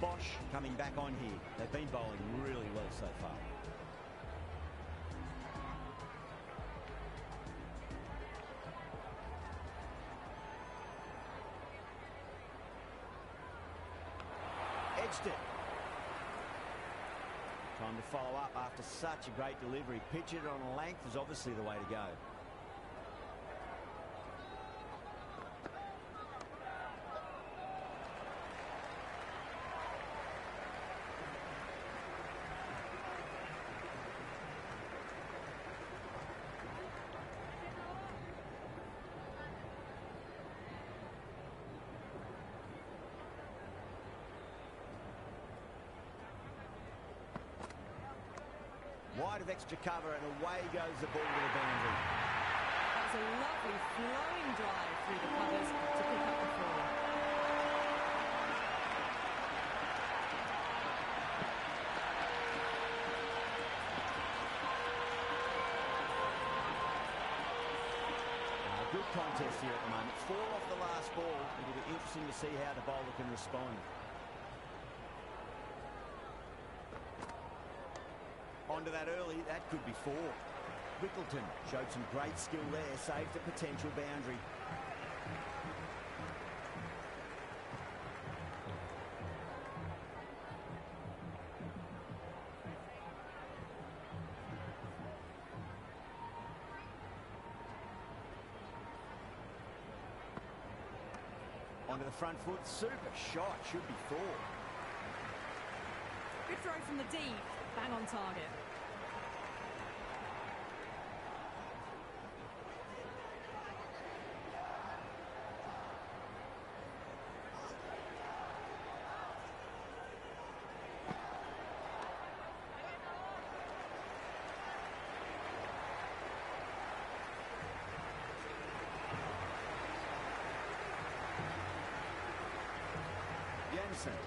Bosch coming back on here. They've been bowling really well so far. Edged it. Time to follow up after such a great delivery. Pitch it on a length is obviously the way to go. Wide of extra cover and away goes the ball to the boundary. That's a lovely flowing drive through the covers to pick up the ball. Good contest here at the moment. 4 off the last ball. It'll be interesting to see how the bowler can respond. Onto that early, that could be 4. Wickleton showed some great skill there, saved a potential boundary. Onto the front foot, super shot, should be 4. Good throw from the deep, bang on target.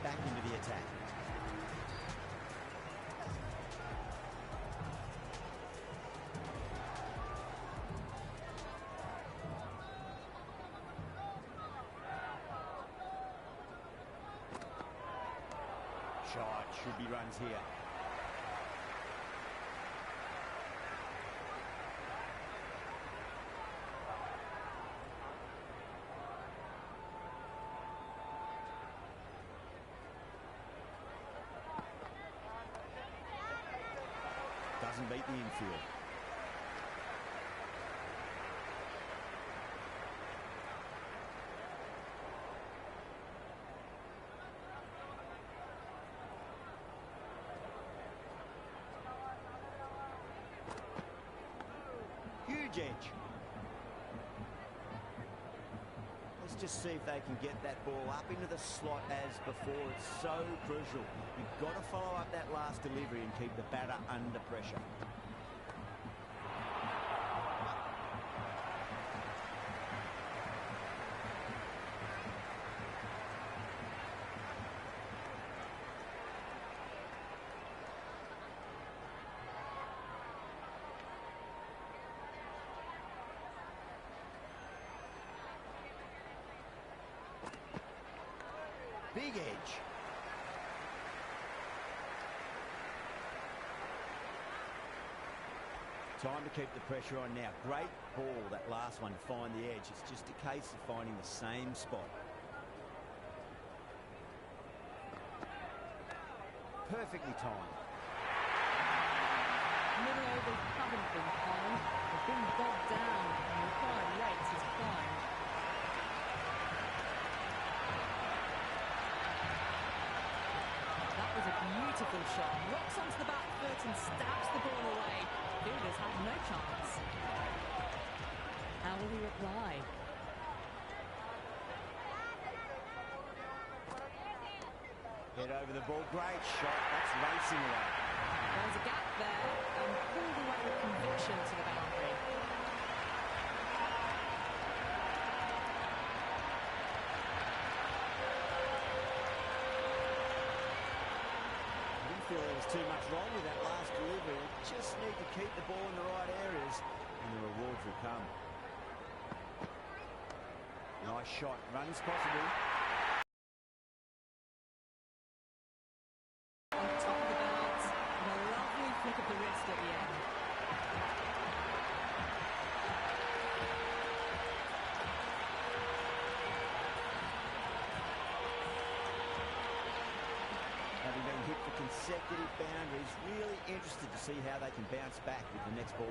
Back into the attack. Shot, should be runs here. Doesn't beat the infield. huge edge. Let's just see if they can get that ball up into the slot as before. It's so crucial. You've got to follow up that last delivery and keep the batter under pressure. Big edge. Time to keep the pressure on now. Great ball, that last one, to find the edge. It's just a case of finding the same spot. Perfectly timed. Middle overs haven't been kind. They've been bogged down and the required rate has climbed. That was a beautiful shot. Rocks onto the back foot and stabs the ball away. Fielders have no chance. How will he reply? Head over the ball. Great shot. That's racing away. There's a gap there and pulled away with conviction to the boundary. I didn't feel there was too much wrong with that last delivery. You just need to keep the ball in the right areas and the rewards will come. Nice shot. Runs possible. On top of the bounce and a lovely flick of the wrist at the end. Having been hit for consecutive boundaries, really interested to see how they can bounce back with the next ball.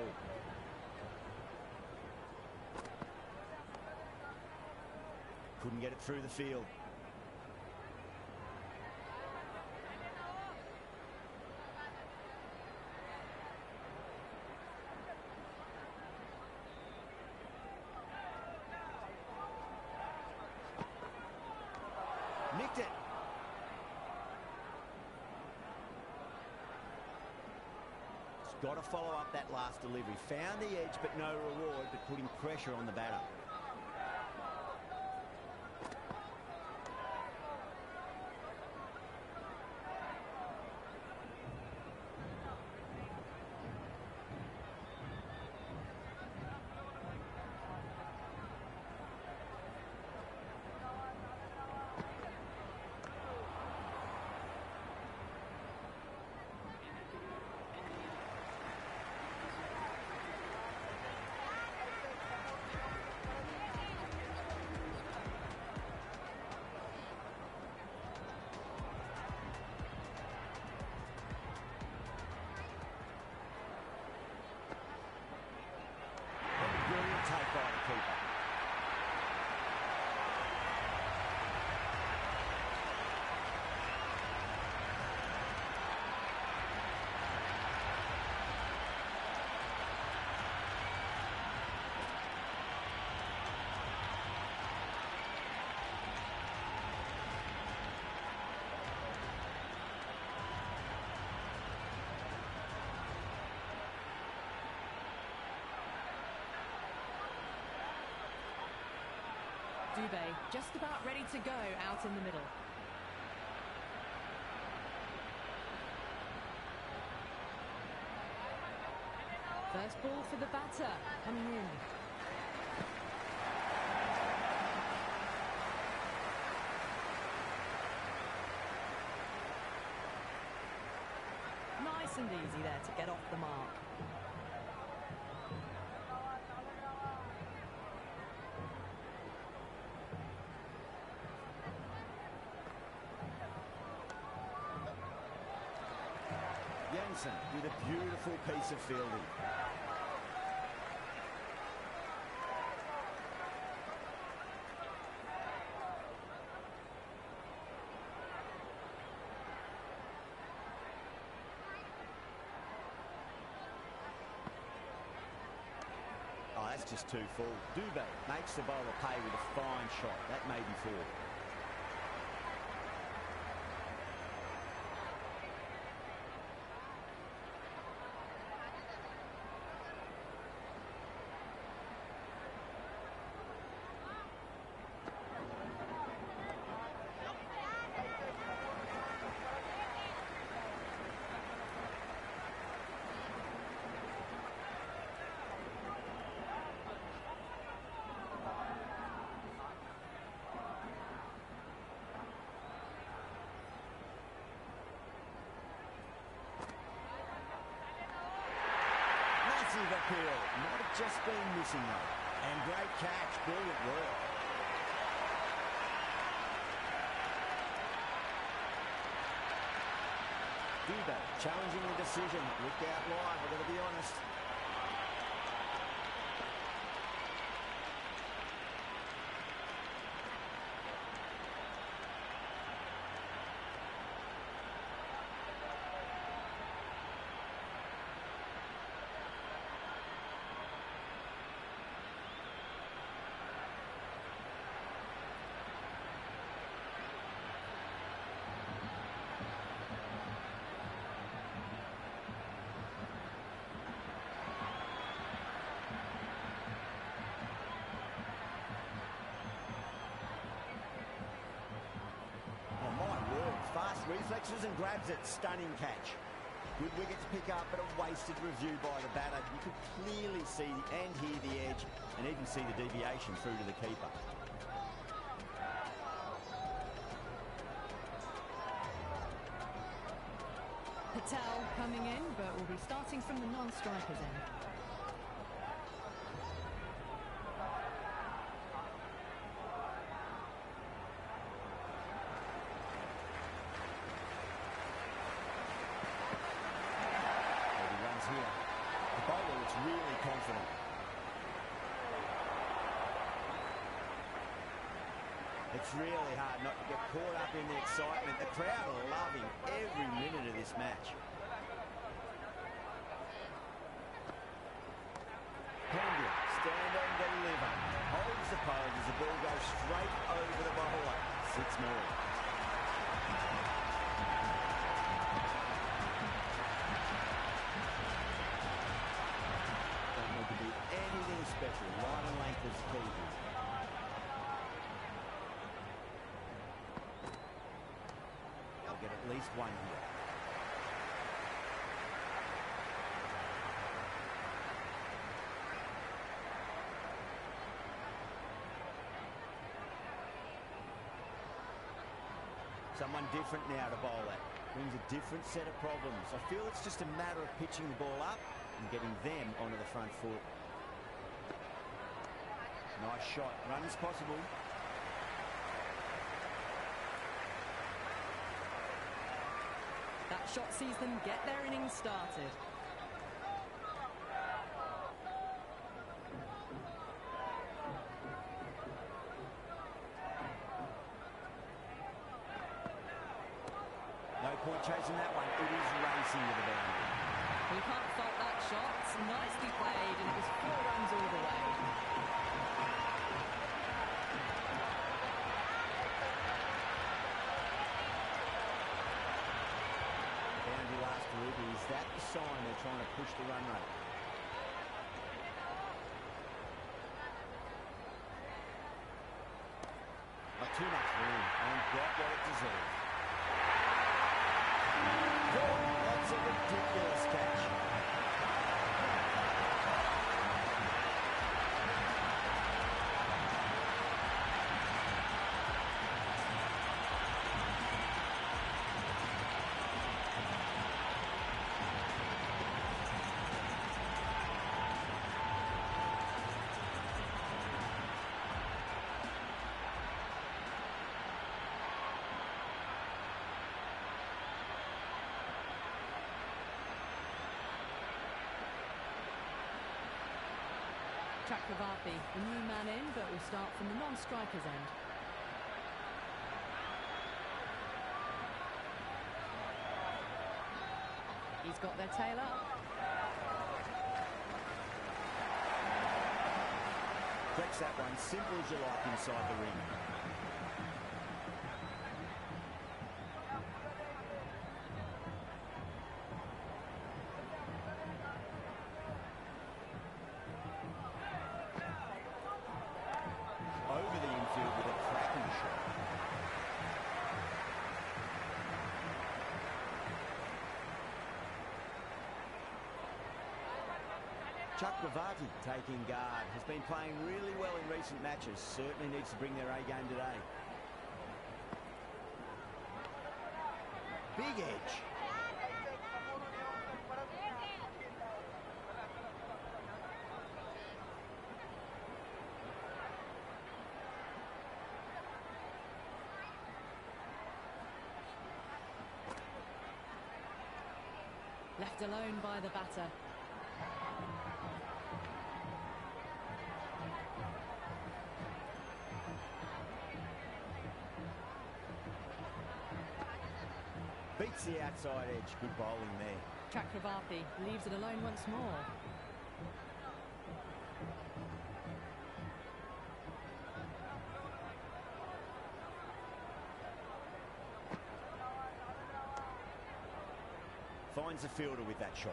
Couldn't get it through the field. Nicked it. Got to follow up that last delivery. Found the edge, but no reward, but putting pressure on the batter. Brilliant take by the keeper. Dubé just about ready to go out in the middle. First ball for the batter coming in. Nice and easy there to get off the mark. Jensen with a beautiful piece of fielding. that's just too full. Dubé makes the bowler pay with a fine shot. That made him fall. Appeal. Might have just been missing though. And great catch. Brilliant work. Dubé challenging the decision. Looked out live, I've got to be honest. Fast reflexes and grabs it. Stunning catch. Good wicket to pick up, but a wasted review by the batter. You could clearly see and hear the edge and even see the deviation through to the keeper. Patel coming in, but will be starting from the non-strikers end. Here. The bowler looks really confident. It's really hard not to get caught up in the excitement. The crowd are loving every minute of this match. Pandya, stand and deliver. Holds the pose as the ball goes straight over the bowler. 6 more. Anything special, line and length is key here. They'll get at least one here. Someone different now to bowl at. Brings a different set of problems. I feel it's just a matter of pitching the ball up and getting them onto the front foot. Nice shot. Runs possible. That shot sees them get their innings started. No point chasing that one. It is racing to the boundary. We can't fault that shot. Nicely played, and it was 4 runs all the way. Boundary last delivery. Is that the sign they're trying to push the run rate? Not too much room and got what it deserved. That's a ridiculous catch. Chakravarti, the new man in, but will start from the non-strikers end. He's got their tail up. stretch that one simple as you like inside the ring. Over the infield with a cracking shot. Chakravarti taking guard, has been playing really well in recent matches, certainly needs to bring their A game today. Big edge. Left alone by the batter. Beats the outside edge. Good bowling there. Chakravarti leaves it alone once more. Finds the fielder with that shot.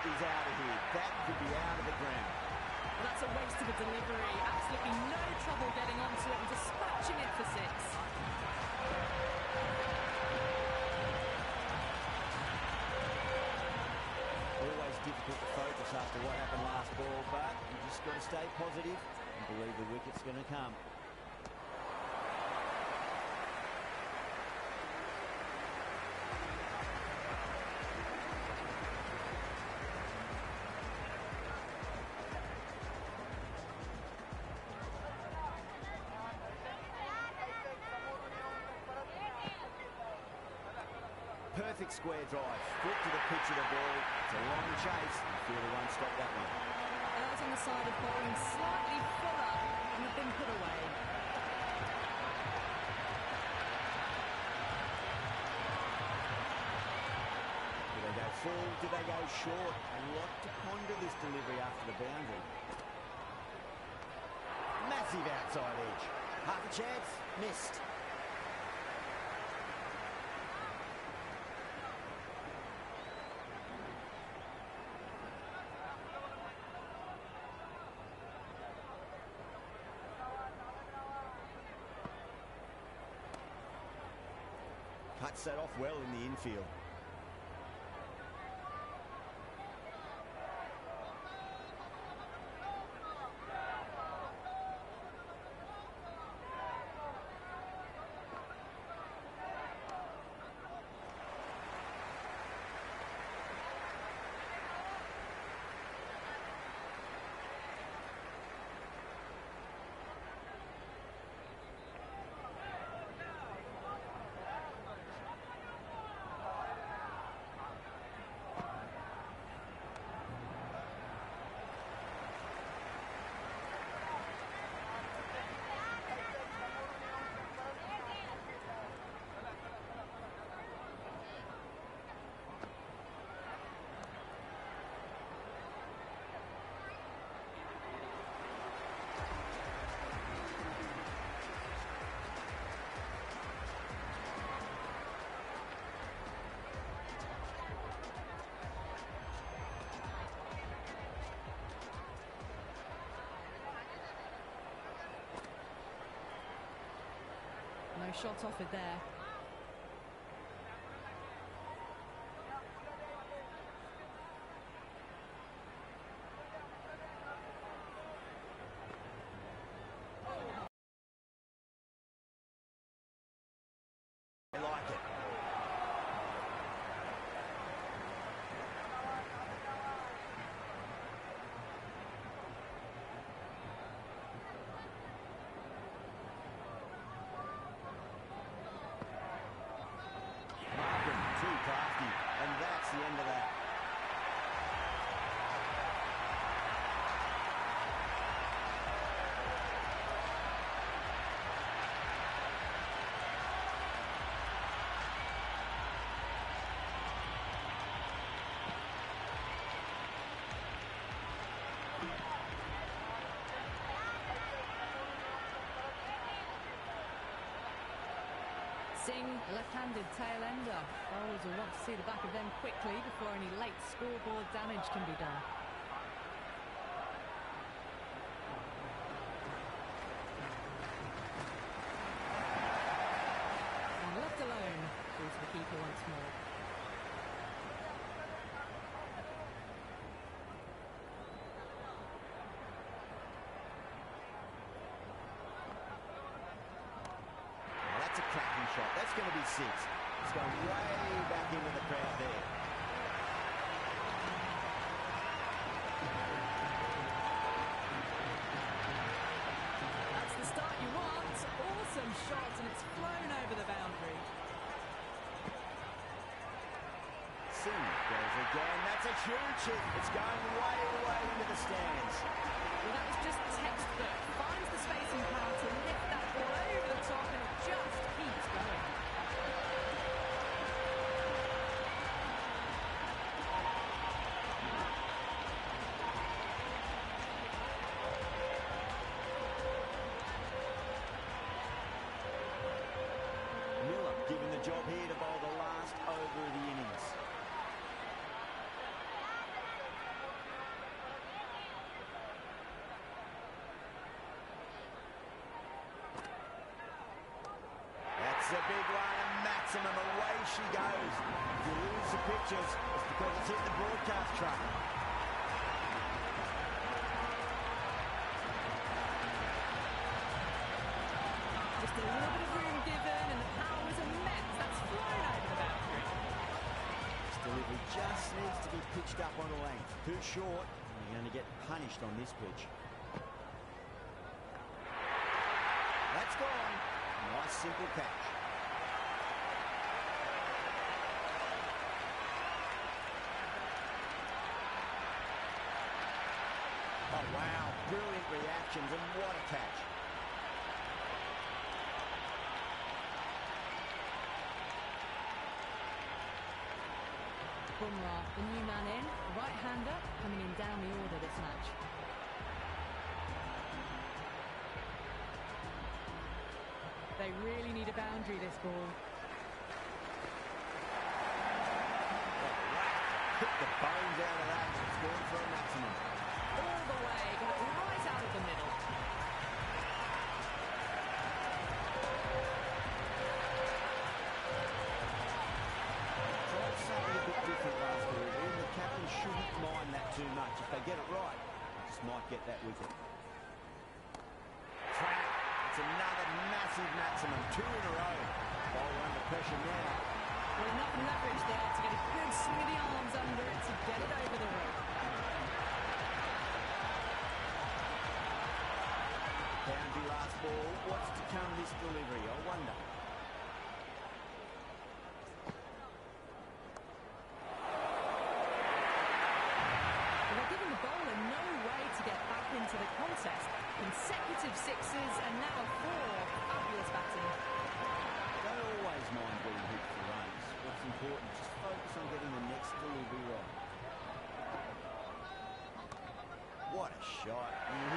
Is out of here. That could be out of the ground. Well, that's a waste of a delivery. Absolutely no trouble getting onto it and dispatching it for six. Always difficult to focus after what happened last ball, but you just got to stay positive and believe the wicket's going to come. Perfect square drive, foot to the pitch of the ball. It's a long chase. The fielder won't stop that one. That was on the side of bowling slightly fuller and have been put away. Do they go full? Do they go short? A lot to ponder this delivery after the boundary. Massive outside edge. Half a chance, missed. Cuts that off well in the infield. No shot offered there. I like it. swing, a left-handed tail-ender. Bowlers will want to see the back of them quickly before any late scoreboard damage can be done. And left alone, through to the keeper once more. That's a cracking shot. That's going to be 6. It's going way back into the crowd there. That's the start you want. Awesome shot, and it's flown over the boundary. Singh goes again. That's a huge hit. It's going way, way into the stands. Well, that was just textbook. Finds the space and power to lift that ball over the top, and it just keeps going. Miller given the job here to bowl the last over of the innings. That's a big one, and Maximum, away she goes. If you lose the pictures, it's because it's hit the broadcast truck. Just a little bit of room given, and the power was immense. That's flown over the boundary. This delivery just needs to be pitched up on a length. Too short, and you're going to get punished on this pitch. That's gone. Nice simple catch. Oh wow, brilliant reactions, and what a catch. Bumrah, the new man in, right-hander, coming in down the order this match. They really need a boundary, this ball. Hit the bones out of that. It's going for a Maximum. All the way, got it right out of the middle. Tried something a bit different last delivery, and the captain shouldn't mind that too much. If they get it right, they just might get that wicket. Trap. It's another massive Maximum. 2 in a row. Bowler under pressure now. Well, enough leverage there to get a good swing of the arms under it to get it over the rope. Boundary last ball. What's to come this delivery? I wonder. Well, they're giving the bowler no way to get back into the contest. Consecutive 6s and now a 4. Fabulous batting. Don't always mind being hit for runs. What's important, just focus on getting the next delivery right. What a shot. And